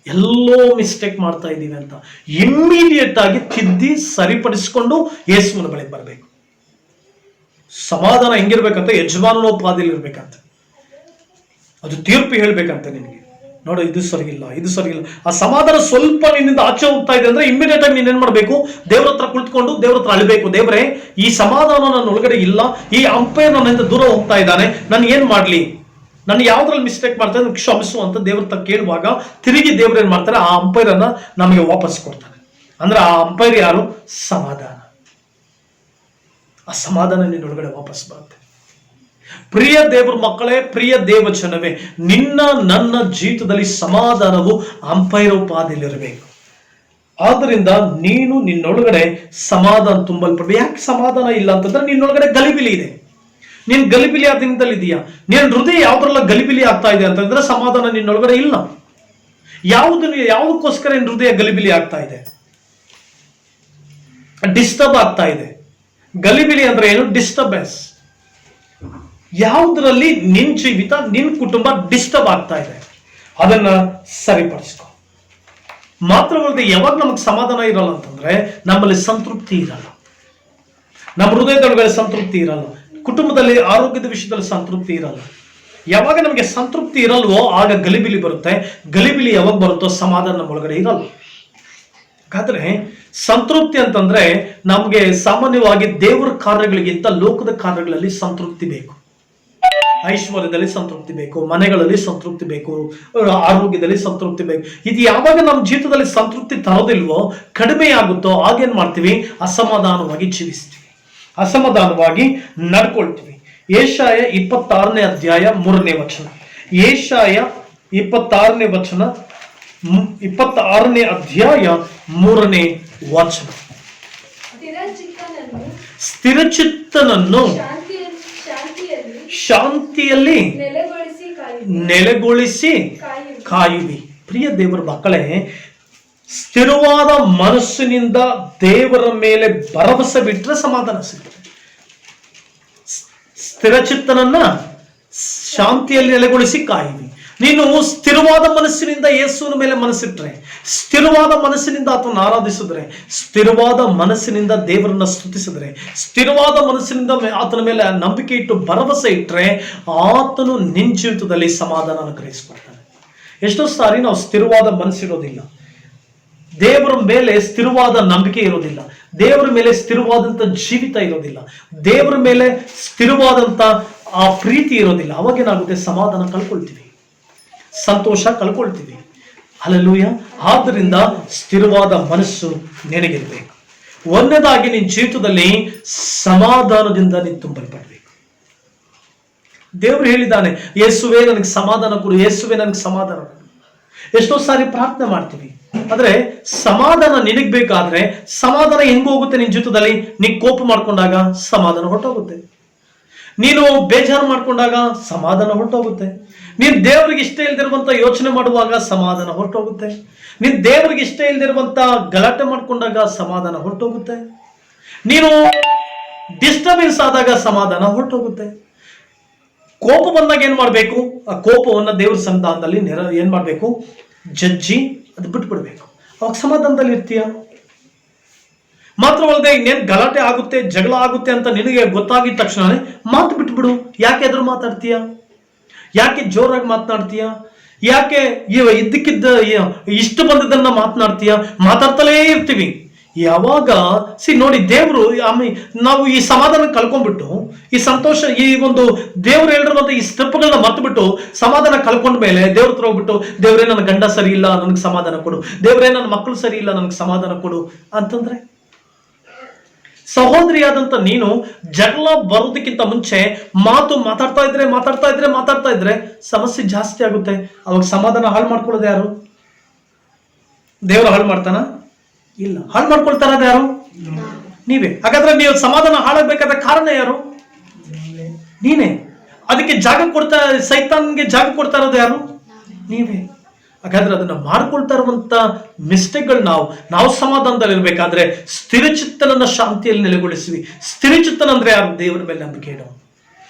ಎಲ್ಲೋ ಮಿಸ್ಟೇಕ್ ಮಾಡ್ತಾ ಇದ್ದೀವಿ ಅಂತ. ಇಮ್ಮಿಡಿಯೇಟ್ ಆಗಿ ತಿದ್ದಿ ಸರಿಪಡಿಸಿಕೊಂಡು ಯೇಸುವಿನ ಬಳಿ ಬರಬೇಕು. ಸಮಾಧಾನ ಹೆಂಗಿರ್ಬೇಕಂತ, ಯಜಮಾನನೋಪಾದಿಯಲ್ಲಿ ಇರ್ಬೇಕಂತ, ಅದು ತೀರ್ಪು ಹೇಳ್ಬೇಕಂತ ನಿನಗೆ. ನೋಡು, ಇದು ಸರಿಯಿಲ್ಲ, ಇದು ಸರಿಯಿಲ್ಲ. ಆ ಸಮಾಧಾನ ಸ್ವಲ್ಪ ನಿನ್ನಿಂದ ಆಚೆ ಹೋಗ್ತಾ ಇದೆ ಅಂದ್ರೆ ಇಮ್ಮಿಡಿಯೇಟ್ ಆಗಿ ನೀನ್ ಏನ್ ಮಾಡ್ಬೇಕು, ದೇವ್ರ ಹತ್ರ ಕುಳಿತುಕೊಂಡು ದೇವ್ರ ಹತ್ರ ಅಳಬೇಕು. ದೇವ್ರೆ, ಈ ಸಮಾಧಾನ ನನ್ನ ಒಳಗಡೆ ಇಲ್ಲ, ಈ ಅಂಪೈರ್ ನನ್ನಿಂದ ದೂರ ಹೋಗ್ತಾ ಇದ್ದಾನೆ, ನಾನು ಏನ್ ಮಾಡ್ಲಿ, ನಾನು ಯಾವ್ದ್ರಲ್ಲಿ ಮಿಸ್ಟೇಕ್ ಮಾಡ್ತಾ ಇದ್ದೀನಿ ಕ್ಷಮಿಸು ಅಂತ ದೇವ್ರ ಹತ್ರ ಕೇಳುವಾಗ ತಿರುಗಿ ದೇವ್ರ ಏನ್ ಮಾಡ್ತಾರೆ, ಆ ಅಂಪೈರ್ ಅನ್ನ ನಮಗೆ ವಾಪಸ್ ಕೊಡ್ತಾನೆ. ಅಂದ್ರೆ ಆ ಅಂಪೈರ್ ಯಾರು? ಸಮಾಧಾನ. ಆ ಸಮಾಧಾನ ನಿನ್ನೊಳಗಡೆ ವಾಪಸ್ ಬರುತ್ತೆ. ಪ್ರಿಯ ದೇವ್ರ ಮಕ್ಕಳೇ, ಪ್ರಿಯ ದೇವಜನವೇ, ನಿನ್ನ ನನ್ನ ಜೀವಿತದಲ್ಲಿ ಸಮಾಧಾನವು ಅಂಪೈರೋಪಾದಿಯಲ್ಲಿರಬೇಕು. ಆದ್ರಿಂದ ನೀನು ನಿನ್ನೊಳಗಡೆ ಸಮಾಧಾನ ತುಂಬಲ್ಪಡ್ಬೇಕು. ಯಾಕೆ ಸಮಾಧಾನ ಇಲ್ಲ ಅಂತಂದ್ರೆ ನಿನ್ನೊಳಗಡೆ ಗಲಿಬಿಲಿ ಇದೆ. ನೀನ್ ಗಲಿಬಿಲಿ ಆದ್ರಿಂದಲೇ ಇದೆಯಾ? ನೀನ್ ಹೃದಯ ಯಾವ್ದ್ರಲ್ಲ ಗಲಿಬಿಲಿ ಆಗ್ತಾ ಇದೆ ಅಂತಂದ್ರೆ ಸಮಾಧಾನ ನಿನ್ನೊಳಗಡೆ ಇಲ್ಲ. ಯಾವುದಕ್ಕೋಸ್ಕರ ನಿನ್ ಹೃದಯ ಗಲಿಬಿಲಿ ಆಗ್ತಾ ಇದೆ? ಡಿಸ್ಟರ್ಬ್ ಆಗ್ತಾ ಇದೆ. ಗಲಿಬಿಲಿ ಅಂದ್ರೆ ಏನು? ಡಿಸ್ಟರ್ಬೆನ್ಸ್. ಯಾವುದರಲ್ಲಿ ನಿನ್ ಜೀವಿತ, ನಿನ್ ಕುಟುಂಬ ಡಿಸ್ಟರ್ಬ್ ಆಗ್ತಾ ಇದೆ, ಅದನ್ನ ಸರಿಪಡಿಸ್ಕೊ. ಮಾತ್ರವಲ್ಲದೆ ಯಾವಾಗ ನಮಗೆ ಸಮಾಧಾನ ಇರಲ್ಲ ಅಂತಂದ್ರೆ ನಮ್ಮಲ್ಲಿ ಸಂತೃಪ್ತಿ ಇರಲ್ಲ, ನಮ್ಮ ಹೃದಯದೊಳಗಡೆ ಸಂತೃಪ್ತಿ ಇರಲ್ಲ, ಕುಟುಂಬದಲ್ಲಿ ಆರೋಗ್ಯದ ವಿಷಯದಲ್ಲಿ ಸಂತೃಪ್ತಿ ಇರಲ್ಲ. ಯಾವಾಗ ನಮಗೆ ಸಂತೃಪ್ತಿ ಇರಲ್ವೋ ಆಗ ಗಲಿಬಿಲಿ ಬರುತ್ತೆ. ಗಲಿಬಿಲಿ ಯಾವಾಗ ಬರುತ್ತೋ ಸಮಾಧಾನ ನಮ್ಮ ಒಳಗಡೆ ಇರಲ್ಲ. ಹಾಗಾದ್ರೆ ಸಂತೃಪ್ತಿ ಅಂತಂದ್ರೆ ನಮ್ಗೆ ಸಾಮಾನ್ಯವಾಗಿ ದೇವರ ಕಾರ್ಯಗಳಿಗಿಂತ ಲೋಕದ ಕಾರ್ಯಗಳಲ್ಲಿ ಸಂತೃಪ್ತಿ ಬೇಕು. ಐಶ್ವರ್ಯದಲ್ಲಿ ಸಂತೃಪ್ತಿ ಬೇಕು, ಮನೆಗಳಲ್ಲಿ ಸಂತೃಪ್ತಿ ಬೇಕು, ಆರೋಗ್ಯದಲ್ಲಿ ಸಂತೃಪ್ತಿ ಬೇಕು. ಇದು ಯಾವಾಗ ನಮ್ಮ ಜೀವಿತದಲ್ಲಿ ಸಂತೃಪ್ತಿ ತರೋದಿಲ್ವೋ, ಕಡಿಮೆ ಆಗುತ್ತೋ, ಆಗೇನ್ ಮಾಡ್ತೀವಿ? ಅಸಮಾಧಾನವಾಗಿ ಜೀವಿಸ್ತೀವಿ, ಅಸಮಾಧಾನವಾಗಿ ನಡ್ಕೊಳ್ತೀವಿ. ಯೆಶಾಯ 26ನೇ ಅಧ್ಯಾಯ 3ನೇ ವಚನ. ಯೆಶಾಯ 26ನೇ ವಚನ, 26ನೇ ಅಧ್ಯಾಯ 3ನೇ ವಚನ. ಸ್ಥಿರಚಿತ್ತನನ್ನು ಶಾಂತಿಯಲ್ಲಿ ನೆಲೆಗೊಳಿಸಿ ಕಾಯುವಿ. ಪ್ರಿಯ ದೇವರ ಮಕ್ಕಳೇ, ಸ್ಥಿರವಾದ ಮನಸ್ಸಿನಿಂದ ದೇವರ ಮೇಲೆ ಭರವಸೆ ಬಿಟ್ಟರೆ ಸಮಾಧಾನ ಸಿಗ್ತದೆ. ಸ್ಥಿರಚಿತ್ತನನ್ನ ಶಾಂತಿಯಲ್ಲಿ ನೆಲೆಗೊಳಿಸಿ ಕಾಯುವಿ. ನೀನು ಸ್ಥಿರವಾದ ಮನಸ್ಸಿನಿಂದ ಯೇಸುವಿನ ಮೇಲೆ ಮನಸ್ಸಿಟ್ರೆ, ಸ್ಥಿರವಾದ ಮನಸ್ಸಿನಿಂದ ಆತನ ಆರಾಧಿಸಿದ್ರೆ, ಸ್ಥಿರವಾದ ಮನಸ್ಸಿನಿಂದ ದೇವರನ್ನ ಸ್ತುತಿಸಿದ್ರೆ, ಸ್ಥಿರವಾದ ಮನಸ್ಸಿನಿಂದ ಆತನ ಮೇಲೆ ನಂಬಿಕೆ ಇಟ್ಟು ಭರವಸೆ ಇಟ್ಟರೆ ಆತನು ನಿನ್ನ ಜೀವಿತದಲ್ಲಿ ಸಮಾಧಾನ ಅನುಗ್ರಹಿಸಿಕೊಡ್ತಾನೆ. ಎಷ್ಟೋ ಸಾರಿ ನಾವು ಸ್ಥಿರವಾದ ಮನಸ್ಸಿರೋದಿಲ್ಲ, ದೇವರ ಮೇಲೆ ಸ್ಥಿರವಾದ ನಂಬಿಕೆ ಇರೋದಿಲ್ಲ, ದೇವರ ಮೇಲೆ ಸ್ಥಿರವಾದಂಥ ಜೀವಿತ ಇರೋದಿಲ್ಲ, ದೇವರ ಮೇಲೆ ಸ್ಥಿರವಾದಂಥ ಆ ಪ್ರೀತಿ ಇರೋದಿಲ್ಲ. ಅವಾಗೇನಾಗುತ್ತೆ, ಸಮಾಧಾನ ಕಳ್ಕೊಳ್ತೀವಿ, ಸಂತೋಷ ಕಳ್ಕೊಳ್ತೀವಿ. ಹಲ್ಲೆಲೂಯಾ. ಆದ್ದರಿಂದ ಸ್ಥಿರವಾದ ಮನಸ್ಸು ನಿನಗಿರ್ಬೇಕು. ಒಂದನೇದಾಗಿ ನಿನ್ನ ಜೀವಿತದಲ್ಲಿ ಸಮಾಧಾನದಿಂದ ನೀನು ತುಂಬಲ್ಪಡ್ಬೇಕು. ದೇವರು ಹೇಳಿದ್ದಾನೆ, ಯೇಸುವೆ ನನಗೆ ಸಮಾಧಾನ ಕೊಡು, ಯೇಸುವೆ ನನಗೆ ಸಮಾಧಾನ ಕೊಡು. ಎಷ್ಟೋ ಸಾರಿ ಪ್ರಾರ್ಥನೆ ಮಾಡ್ತೀವಿ, ಆದ್ರೆ ಸಮಾಧಾನ ನಿನಗ್ ಬೇಕಾದ್ರೆ ಸಮಾಧಾನ ಹೆಂಗ್ ಹೋಗುತ್ತೆ ನಿನ್ ಜೀವಿತದಲ್ಲಿ? ನೀ ಕೋಪ ಮಾಡ್ಕೊಂಡಾಗ ಸಮಾಧಾನ ಹೊರಟೋಗುತ್ತೆ, ನೀನು ಬೇಜಾರು ಮಾಡ್ಕೊಂಡಾಗ ಸಮಾಧಾನ ಹೊರಟೋಗುತ್ತೆ, ನೀನ್ ದೇವರಿಗೆ ಇಷ್ಟ ಇಲ್ದಿರುವಂತ ಯೋಚನೆ ಮಾಡುವಾಗ ಸಮಾಧಾನ ಹೊರಟೋಗುತ್ತೆ, ನೀನ್ ದೇವರಿಗೆ ಇಷ್ಟ ಇಲ್ದಿರುವಂತ ಗಲಾಟೆ ಮಾಡ್ಕೊಂಡಾಗ ಸಮಾಧಾನ ಹೊರಟೋಗುತ್ತೆ, ನೀನು ಡಿಸ್ಟರ್ಬೆನ್ಸ್ ಆದಾಗ ಸಮಾಧಾನ ಹೊರಟೋಗುತ್ತೆ. ಕೋಪ ಬಂದಾಗ ಏನ್ ಮಾಡ್ಬೇಕು? ಆ ಕೋಪವನ್ನ ದೇವ್ರ ಸಂಧಾನದಲ್ಲಿ ಏನ್ ಮಾಡ್ಬೇಕು? ಜಜ್ಜಿ ಅದು ಬಿಟ್ಬಿಡ್ಬೇಕು. ಅವಾಗ ಸಮಾಧಾನದಲ್ಲಿ ಇರ್ತೀಯ. ಮಾತ್ರವಲ್ಲದೆ ಇನ್ನೇನು ಗಲಾಟೆ ಆಗುತ್ತೆ, ಜಗಳ ಆಗುತ್ತೆ ಅಂತ ನಿನಗೆ ಗೊತ್ತಾಗಿದ ತಕ್ಷಣ ಮಾತು ಬಿಟ್ಬಿಡು. ಯಾಕೆ ಎದುರು ಮಾತಾಡ್ತೀಯ? ಯಾಕೆ ಜೋರಾಗಿ ಮಾತನಾಡ್ತೀಯ? ಯಾಕೆ ಇದ್ದಕ್ಕಿದ್ದ ಇಷ್ಟ ಬಂದದನ್ನ ಮಾತನಾಡ್ತೀಯ? ಮಾತಾಡ್ತಲೇ ಇರ್ತೀವಿ. ಯಾವಾಗ ನೋಡಿ, ದೇವರು ನಾವು ಈ ಸಮಾಧಾನ ಕಳ್ಕೊಂಡ್ಬಿಟ್ಟು, ಈ ಸಂತೋಷ, ಈ ಒಂದು ದೇವ್ರು ಹೇಳಿರುವಂತ ಈ ಸ್ಟೆಪ್ಗಳನ್ನ ಮರ್ತ್ಬಿಟ್ಟು ಸಮಾಧಾನ ಕಳ್ಕೊಂಡ ಮೇಲೆ ದೇವ್ರ ಹತ್ರ ಹೋಗ್ಬಿಟ್ಟು, ದೇವ್ರೇ ನನ್ನ ಗಂಡ ಸರಿ ಇಲ್ಲ ನನಗೆ ಸಮಾಧಾನ ಕೊಡು, ದೇವ್ರೇ ನನ್ನ ಮಕ್ಕಳು ಸರಿ ಇಲ್ಲ ನನಗೆ ಸಮಾಧಾನ ಕೊಡು ಅಂತಂದ್ರೆ, ಸಹೋದರಿಯಾದಂತ ನೀನು ಜಗಳ ಬರೋದಕ್ಕಿಂತ ಮುಂಚೆ ಮಾತಾಡ್ತಾ ಇದ್ರೆ ಸಮಸ್ಯೆ ಜಾಸ್ತಿ ಆಗುತ್ತೆ. ಅವಾಗ ಸಮಾಧಾನ ಹಾಳು ಮಾಡ್ಕೊಳ್ಳೋದು ಯಾರು? ದೇವ್ರು ಹಾಳು ಮಾಡ್ತಾನ? ಇಲ್ಲ. ಹಾಳು ಮಾಡ್ಕೊಳ್ತಾರ ಯಾರು? ನೀವೇ. ಹಾಗಾದ್ರೆ ನೀವು ಸಮಾಧಾನ ಹಾಳಾಗಬೇಕಾದ ಕಾರಣ ಯಾರು? ನೀನೇ. ಅದಕ್ಕೆ ಜಾಗ ಕೊಡ್ತಾ, ಸೈತಾನ್ಗೆ ಜಾಗ ಕೊಡ್ತಾ ಇರೋದು ಯಾರು? ನೀವೇ. ಹಾಗಾದ್ರೆ ಅದನ್ನ ಮಾಡ್ಕೊಳ್ತಾ ಇರುವಂತ ಮಿಸ್ಟೇಕ್ಗಳು ನಾವು ಸಮಾಧಾನದಲ್ಲಿ ಇರ್ಬೇಕಾದ್ರೆ ಸ್ಥಿರಚಿತ್ತನನ್ನ ಶಾಂತಿಯಲ್ಲಿ ನೆಲೆಗೊಳಿಸಿವಿ. ಸ್ಥಿರಚಿತ್ತನ ಅಂದ್ರೆ ಯಾರು? ದೇವರ ಮೇಲೆ ನಂಬಿಕೆ ಇಡೋ.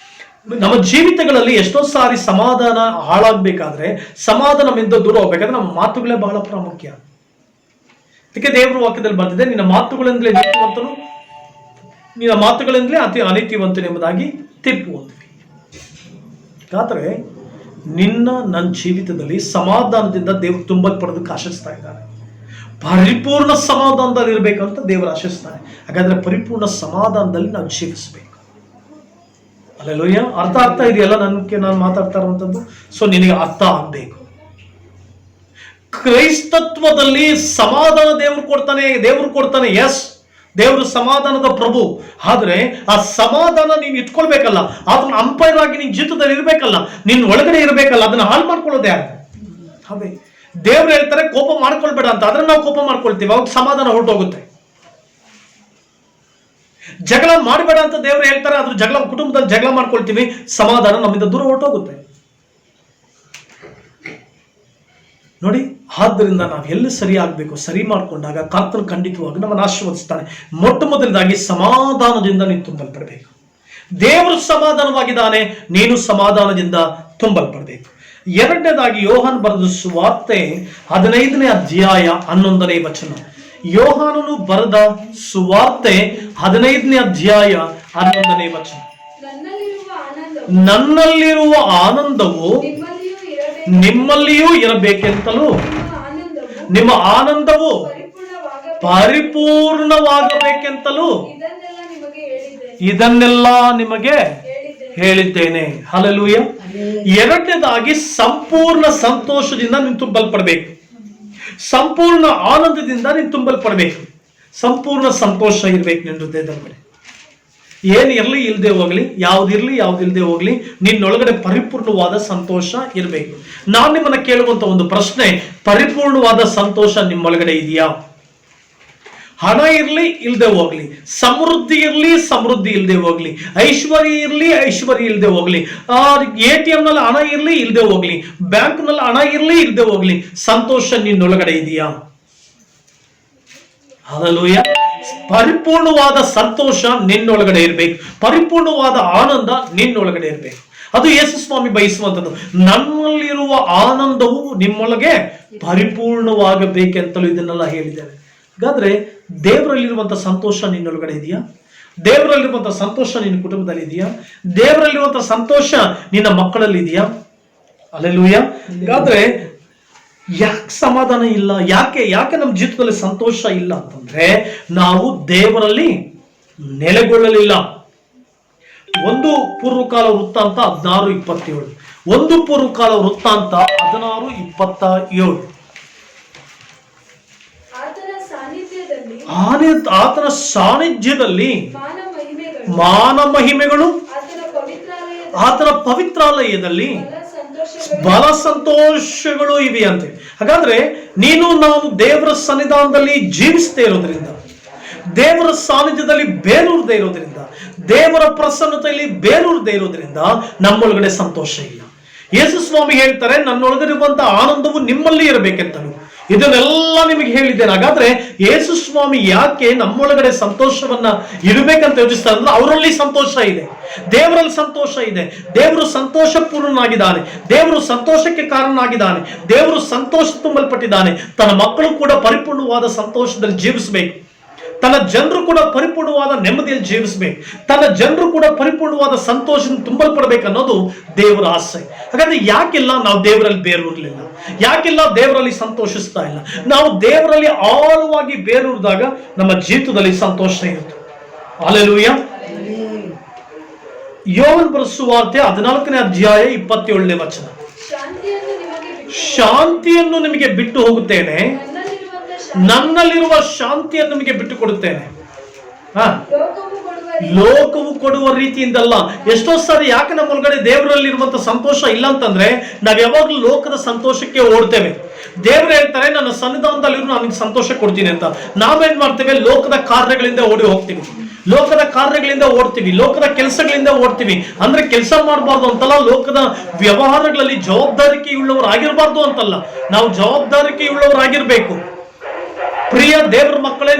ನಮ್ಮ ಜೀವಿತಗಳಲ್ಲಿ ಎಷ್ಟೋ ಸಾರಿ ಸಮಾಧಾನ ಹಾಳಾಗ್ಬೇಕಾದ್ರೆ, ಸಮಾಧಾನದಿಂದ ದೂರ ಹೋಗ್ಬೇಕಾದ್ರೆ ನಮ್ಮ ಮಾತುಗಳೇ ಬಹಳ ಪ್ರಾಮುಖ್ಯ. ಅದಕ್ಕೆ ದೇವರ ವಾಕ್ಯದಲ್ಲಿ ಬರ್ತಿದೆ, ನಿನ್ನ ಮಾತುಗಳಿಂದಲೇ ನೀತಿವಂತನು, ನಿನ್ನ ಮಾತುಗಳಿಂದಲೇ ಅತಿ ಅನೀತಿವಂತನು ಎಂಬುದಾಗಿ ತೀರ್ಪು ಹೊಂದಿವಿ. ಆದ್ರೆ ನನ್ನ ಜೀವಿತದಲ್ಲಿ ಸಮಾಧಾನದಿಂದ ದೇವರು ತುಂಬಲ್ಪಡೋದಕ್ಕೆ ಆಶಿಸ್ತಾ ಇದ್ದಾರೆ. ಪರಿಪೂರ್ಣ ಸಮಾಧಾನದಲ್ಲಿ ಇರಬೇಕಂತ ದೇವರು ಆಶಿಸ್ತಾರೆ. ಹಾಗಾದ್ರೆ ಪರಿಪೂರ್ಣ ಸಮಾಧಾನದಲ್ಲಿ ನಾವು ಜೀವಿಸಬೇಕು. ಹಲ್ಲೆಲೂಯಾ. ಅರ್ಥ ಆಗ್ತಾ ಇದೆಯಲ್ಲ ನಾನು ಮಾತಾಡ್ತಾ ಇರುವಂತದ್ದು? ಸೊ ನಿನಗೆ ಅರ್ಥ ಆಗ್ಬೇಕು. ಕ್ರೈಸ್ತತ್ವದಲ್ಲಿ ಸಮಾಧಾನ ದೇವರು ಕೊಡ್ತಾನೆ. ಎಸ್, ದೇವರು ಸಮಾಧಾನದ ಪ್ರಭು. ಆದ್ರೆ ಆ ಸಮಾಧಾನ ನೀನು ಇಟ್ಕೊಳ್ಬೇಕಲ್ಲ, ಅದನ್ನ ಅಂಪೈರ್ ಆಗಿ ನಿನ್ ಜೀವಿತದಲ್ಲಿ ಇರ್ಬೇಕಲ್ಲ, ನಿನ್ ಒಳಗಡೆ ಇರ್ಬೇಕಲ್ಲ. ಅದನ್ನ ಹಾಳು ಮಾಡ್ಕೊಳ್ಳೋದು ಯಾರು? ಅದೇ ದೇವ್ರು ಹೇಳ್ತಾರೆ ಕೋಪ ಮಾಡ್ಕೊಳ್ಬೇಡ ಅಂತ. ಆದ್ರೆ ನಾವು ಕೋಪ ಮಾಡ್ಕೊಳ್ತೀವಿ, ಅವಾಗ ಸಮಾಧಾನ ಹೊರಟೋಗುತ್ತೆ. ಜಗಳ ಮಾಡಬೇಡ ಅಂತ ದೇವ್ರು ಹೇಳ್ತಾರೆ, ಅದ್ರ ಜಗಳ ಕುಟುಂಬದಲ್ಲಿ ಜಗಳ ಮಾಡ್ಕೊಳ್ತೀವಿ, ಸಮಾಧಾನ ನಮ್ಮಿಂದ ದೂರ ಹೊರಟೋಗುತ್ತೆ. ನೋಡಿ, ಆದ್ದರಿಂದ ನಾವು ಎಲ್ಲಿ ಸರಿ ಆಗ್ಬೇಕು, ಸರಿ ಮಾಡ್ಕೊಂಡಾಗ ಕರ್ತನು ಖಂಡಿತವಾಗಿ ನಮ್ಮನ್ನು ಆಶೀರ್ವದಿಸ್ತಾನೆ. ಮೊಟ್ಟ ಮೊದಲದಾಗಿ ಸಮಾಧಾನದಿಂದ ನೀನು ತುಂಬಲ್ಪಡಬೇಕು. ದೇವರು ಸಮಾಧಾನವಾಗಿದ್ದಾನೆ, ನೀನು ಸಮಾಧಾನದಿಂದ ತುಂಬಲ್ಪಡಬೇಕು. ಎರಡನೇದಾಗಿ ಯೋಹಾನ್ ಬರೆದ ಸುವಾರ್ತೆ 15ನೇ ಅಧ್ಯಾಯ 11ನೇ ವಚನ. ಯೋಹಾನನು ಬರೆದ ಸುವಾರ್ತೆ 15ನೇ ಅಧ್ಯಾಯ 11ನೇ ವಚನ. ನನ್ನಲ್ಲಿರುವ ಆನಂದವು ನಿಮ್ಮಲ್ಲಿಯೂ ಇರಬೇಕೆಂತಲೂ ನಿಮ್ಮ ಆನಂದವು ಪರಿಪೂರ್ಣವಾಗಬೇಕೆಂತಲೂ ಇದನ್ನೆಲ್ಲ ನಿಮಗೆ ಹೇಳಿದ್ದೇನೆ. ಹಲ್ಲೆಲೂಯಾ. ಎರಡನೇದಾಗಿ ಸಂಪೂರ್ಣ ಸಂತೋಷದಿಂದ ನೀನು ತುಂಬಲ್ಪಡಬೇಕು, ಸಂಪೂರ್ಣ ಆನಂದದಿಂದ ನೀನು ತುಂಬಲ್ಪಡಬೇಕು. ಸಂಪೂರ್ಣ ಸಂತೋಷ ಇರ್ಬೇಕು ನಿನ್ನ ಹೃದಯದಲ್ಲಿ. ಏನ್ ಇರ್ಲಿ ಇಲ್ದೆ ಹೋಗ್ಲಿ, ಯಾವ್ದಿಲ್ದೆ ಹೋಗ್ಲಿ, ನಿನ್ನೊಳಗಡೆ ಪರಿಪೂರ್ಣವಾದ ಸಂತೋಷ ಇರಬೇಕು. ನಾನು ನಿಮ್ಮನ್ನ ಕೇಳುವಂತ ಒಂದು ಪ್ರಶ್ನೆ, ಪರಿಪೂರ್ಣವಾದ ಸಂತೋಷ ನಿಮ್ಮೊಳಗಡೆ ಇದೆಯಾ? ಹಣ ಇರ್ಲಿ ಇಲ್ದೆ ಹೋಗ್ಲಿ, ಸಮೃದ್ಧಿ ಇಲ್ದೆ ಹೋಗ್ಲಿ, ಐಶ್ವರ್ಯ ಇಲ್ದೆ ಹೋಗ್ಲಿ, ATM ನಲ್ಲಿ ಹಣ ಇರ್ಲಿ ಇಲ್ದೆ ಹೋಗ್ಲಿ, ಬ್ಯಾಂಕ್ ನಲ್ಲಿ ಹಣ ಇರ್ಲಿ ಇಲ್ದೆ ಹೋಗ್ಲಿ, ಸಂತೋಷ ನಿನ್ನೊಳಗಡೆ ಇದೆಯಾ? ಹಲ್ಲೆಲೂಯಾ. ಪರಿಪೂರ್ಣವಾದ ಸಂತೋಷ ನಿನ್ನೊಳಗಡೆ ಇರ್ಬೇಕು, ಪರಿಪೂರ್ಣವಾದ ಆನಂದ ನಿನ್ನೊಳಗಡೆ ಇರ್ಬೇಕು. ಅದು ಯೇಸು ಸ್ವಾಮಿ ಬಯಸುವಂಥದ್ದು. ನನ್ನಲ್ಲಿರುವ ಆನಂದವು ನಿಮ್ಮೊಳಗೆ ಪರಿಪೂರ್ಣವಾಗಬೇಕೆಂತಲೂ ಇದನ್ನೆಲ್ಲ ಹೇಳಿದ್ದಾರೆ. ಹಾಗಾದ್ರೆ ದೇವರಲ್ಲಿರುವಂತ ಸಂತೋಷ ನಿನ್ನೊಳಗಡೆ ಇದೆಯಾ? ದೇವರಲ್ಲಿರುವಂತ ಸಂತೋಷ ನಿನ್ನ ಕುಟುಂಬದಲ್ಲಿ ಇದೆಯಾ? ದೇವರಲ್ಲಿರುವಂತ ಸಂತೋಷ ನಿನ್ನ ಮಕ್ಕಳಲ್ಲಿ ಇದೆಯಾ? ಹಲ್ಲೆಲೂಯಾ. ಹಾಗಾದ್ರೆ ಯಾಕೆ ಸಮಾಧಾನ ಇಲ್ಲ? ಯಾಕೆ ಯಾಕೆ ನಮ್ಮ ಜೀವಿತದಲ್ಲಿ ಸಂತೋಷ ಇಲ್ಲ ಅಂತಂದ್ರೆ ನಾವು ದೇವರಲ್ಲಿ ನೆಲೆಗೊಳ್ಳಲಿಲ್ಲ. 1 ಪೂರ್ವಕಾಲ ವೃತ್ತಾಂತ 16:27. 1 ಪೂರ್ವಕಾಲ ವೃತ್ತಾಂತ 16:27. ಆತನ ಸಾನ್ನಿಧ್ಯದಲ್ಲಿ ಮಾನ ಮಹಿಮೆಗಳು, ಆತನ ಪವಿತ್ರಾಲಯದಲ್ಲಿ ಬಲ ಸಂತೋಷಗಳು ಇವೆ ಅಂತೆ. ಹಾಗಾದ್ರೆ ನಾವು ದೇವರ ಸನ್ನಿಧಾನದಲ್ಲಿ ಜೀವಿಸದೇ ಇರೋದ್ರಿಂದ, ದೇವರ ಸಾನ್ನಿಧ್ಯದಲ್ಲಿ ಬೇರೂರದೇ ಇರೋದ್ರಿಂದ, ದೇವರ ಪ್ರಸನ್ನತೆಯಲ್ಲಿ ಬೇರೂರದೇ ಇರೋದ್ರಿಂದ ನಮ್ಮೊಳಗಡೆ ಸಂತೋಷ ಇಲ್ಲ. ಯೇಸು ಸ್ವಾಮಿ ಹೇಳ್ತಾರೆ, ನನ್ನೊಳಗಿರುವಂತಹ ಆನಂದವು ನಿಮ್ಮಲ್ಲಿ ಇರಬೇಕೆಂತನು. ಇದನ್ನೆಲ್ಲ ನಿಮಗೆ ಹೇಳಿದ್ದೇನೆ. ಹಾಗಾದ್ರೆ ಯೇಸು ಸ್ವಾಮಿ ಯಾಕೆ ನಮ್ಮೊಳಗಡೆ ಸಂತೋಷವನ್ನ ಇಡಬೇಕಂತ ಯೋಚಿಸ್ತಾರೆ ಅಂದ್ರೆ ಅವರಲ್ಲಿ ಸಂತೋಷ ಇದೆ, ದೇವರಲ್ಲಿ ಸಂತೋಷ ಇದೆ. ದೇವರು ಸಂತೋಷ ಪೂರ್ಣನಾಗಿದ್ದಾನೆ, ದೇವರು ಸಂತೋಷಕ್ಕೆ ಕಾರಣನಾಗಿದ್ದಾನೆ, ದೇವರು ಸಂತೋಷ ತುಂಬಲ್ಪಟ್ಟಿದ್ದಾನೆ. ತನ್ನ ಮಕ್ಕಳು ಕೂಡ ಪರಿಪೂರ್ಣವಾದ ಸಂತೋಷದಲ್ಲಿ ಜೀವಿಸಬೇಕು, ತನ್ನ ಜನರು ಕೂಡ ಪರಿಪೂರ್ಣವಾದ ನೆಮ್ಮದಿಯಲ್ಲಿ ಜೀವಿಸಬೇಕು, ತನ್ನ ಜನರು ಕೂಡ ಪರಿಪೂರ್ಣವಾದ ಸಂತೋಷದಿಂದ ತುಂಬಲ್ಪಡಬೇಕನ್ನೋದು ದೇವರ ಆಸೆ. ಹಾಗಾದ್ರೆ ಯಾಕೆಲ್ಲ ನಾವು ದೇವರಲ್ಲಿ ಬೇರೂರಲಿಲ್ಲ? ಯಾಕೆಲ್ಲ ದೇವರಲ್ಲಿ ಸಂತೋಷಿಸ್ತಾ ಇಲ್ಲ? ನಾವು ದೇವರಲ್ಲಿ ಆಳವಾಗಿ ಬೇರೂರಿದಾಗ ನಮ್ಮ ಜೀವಿತದಲ್ಲಿ ಸಂತೋಷ ಇರುತ್ತೆ. ಹಲ್ಲೆಲೂಯಾ. ಯೋಹನ ಬರೆದ ಸುವಾರ್ತೆ 14ನೇ ಅಧ್ಯಾಯ 27ನೇ ವಚನ. ಶಾಂತಿಯನ್ನು ನಿಮಗೆ ಬಿಟ್ಟು ಹೋಗುತ್ತೇನೆ, ನನ್ನಲ್ಲಿರುವ ಶಾಂತಿಯನ್ನು ನಿಮಗೆ ಬಿಟ್ಟು ಕೊಡುತ್ತೇನೆ. ಲೋಕವು ಕೊಡುವ ರೀತಿಯಿಂದಲ್ಲ. ಎಷ್ಟೋ ಸಾರಿ ಯಾಕೆ ನಮ್ಮ ಒಳಗಡೆ ದೇವರಲ್ಲಿರುವಂತ ಸಂತೋಷ ಇಲ್ಲ ಅಂತಂದ್ರೆ ನಾವ್ ಯಾವಾಗ್ಲೂ ಲೋಕದ ಸಂತೋಷಕ್ಕೆ ಓಡ್ತೇವೆ. ದೇವರು ಹೇಳ್ತಾರೆ, ನನ್ನ ಸನ್ನಿಧಾನದಲ್ಲಿರೋ ನಾನು ಸಂತೋಷ ಕೊಡ್ತೀನಿ ಅಂತ. ನಾವೇನ್ ಮಾಡ್ತೇವೆ? ಲೋಕದ ಕಾರ್ಯಗಳಿಂದ ಓಡಿ ಹೋಗ್ತೀವಿ, ಲೋಕದ ಕಾರ್ಯಗಳಿಂದ ಓಡ್ತೀವಿ, ಲೋಕದ ಕೆಲಸಗಳಿಂದ ಓಡ್ತೀವಿ. ಅಂದ್ರೆ ಕೆಲಸ ಮಾಡಬಾರ್ದು ಅಂತಲ್ಲ, ಲೋಕದ ವ್ಯವಹಾರಗಳಲ್ಲಿ ಜವಾಬ್ದಾರಿಕೆಯುಳ್ಳವರಾಗಿರ್ಬಾರ್ದು ಅಂತಲ್ಲ, ನಾವು ಜವಾಬ್ದಾರಿಕೆಯುಳ್ಳವರಾಗಿರ್ಬೇಕು. ಪ್ರಿಯ ದೇವರ ಮಕ್ಕಳೇ,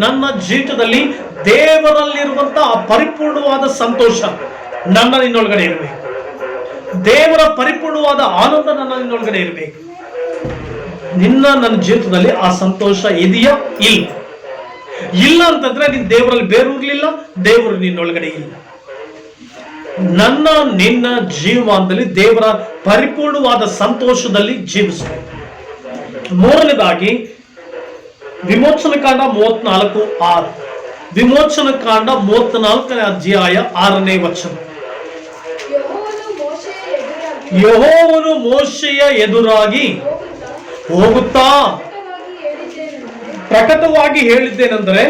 ನನ್ನ ಜೀವಿತದಲ್ಲಿ ದೇವರಲ್ಲಿರುವಂತಹ ಪರಿಪೂರ್ಣವಾದ ಸಂತೋಷ ನಿನ್ನೊಳಗಡೆ ಇರಬೇಕು. ದೇವರ ಪರಿಪೂರ್ಣವಾದ ಆನಂದ ನಿನ್ನೊಳಗಡೆ ಇರಬೇಕು. ನನ್ನ ಜೀವಿತದಲ್ಲಿ ಆ ಸಂತೋಷ ಇದೆಯಾ? ಇಲ್ಲ ಅಂತಂದ್ರೆ ನೀನ್ ದೇವರಲ್ಲಿ ಬೇರೂರ್ಲಿಲ್ಲ, ದೇವರು ನಿನ್ನೊಳಗಡೆ ಇಲ್ಲ. ನಿನ್ನ ಜೀವನದಲ್ಲಿ ದೇವರ ಪರಿಪೂರ್ಣವಾದ ಸಂತೋಷದಲ್ಲಿ ಜೀವಿಸಬೇಕು. ಮೂರನೇದಾಗಿ ವಿಮೋಚನ ಕಾಂಡ 34:6. ವಿಮೋಚನ ಕಾಂಡ 34ನೇ ಅಧ್ಯಾಯ 6ನೇ ವಚನ. ಯೆಹೋವನು ಮೋಶೆಯ ಎದುರಾಗಿ ಹೋಗುತ್ತಾ ಪ್ರಕಟವಾಗಿ ಹೇಳಿದ್ದೇನೆಂದರೆ,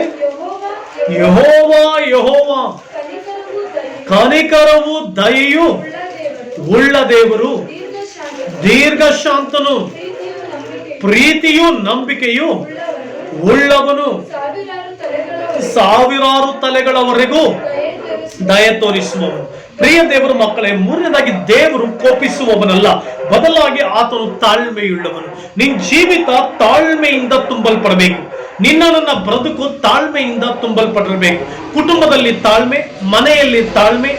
ಯೆಹೋವ ಕನಿಕರವು ದಯೆಯು ಉಳ್ಳ ದೇವರು, ದೀರ್ಘಶಾಂತನು, ಪ್ರೀತಿಯು ನಂಬಿಕೆಯು ಉಳ್ಳವನು, ಸಾವಿರಾರು ತಲೆಗಳವರೆಗೂ ದಯೆ ತೋರಿಸುವವನು. ಪ್ರಿಯ ದೇವರ ಮಕ್ಕಳೇ, ಮೂರನೇದಾಗಿ ದೇವರು ಕೋಪಿಸುವವನಲ್ಲ, ಬದಲಾಗಿ ಆತನು ತಾಳ್ಮೆಯುಳ್ಳವನು. ನಿನ್ನ ಜೀವಿತ ತಾಳ್ಮೆಯಿಂದ ತುಂಬಲ್ಪಡಬೇಕು. ನನ್ನ ಬ್ರದುಕು ತಾಳ್ಮೆಯಿಂದ ತುಂಬಲ್ಪಟ್ಟಿರಬೇಕು. ಕುಟುಂಬದಲ್ಲಿ ತಾಳ್ಮೆ, ಮನೆಯಲ್ಲಿ ತಾಳ್ಮೆ,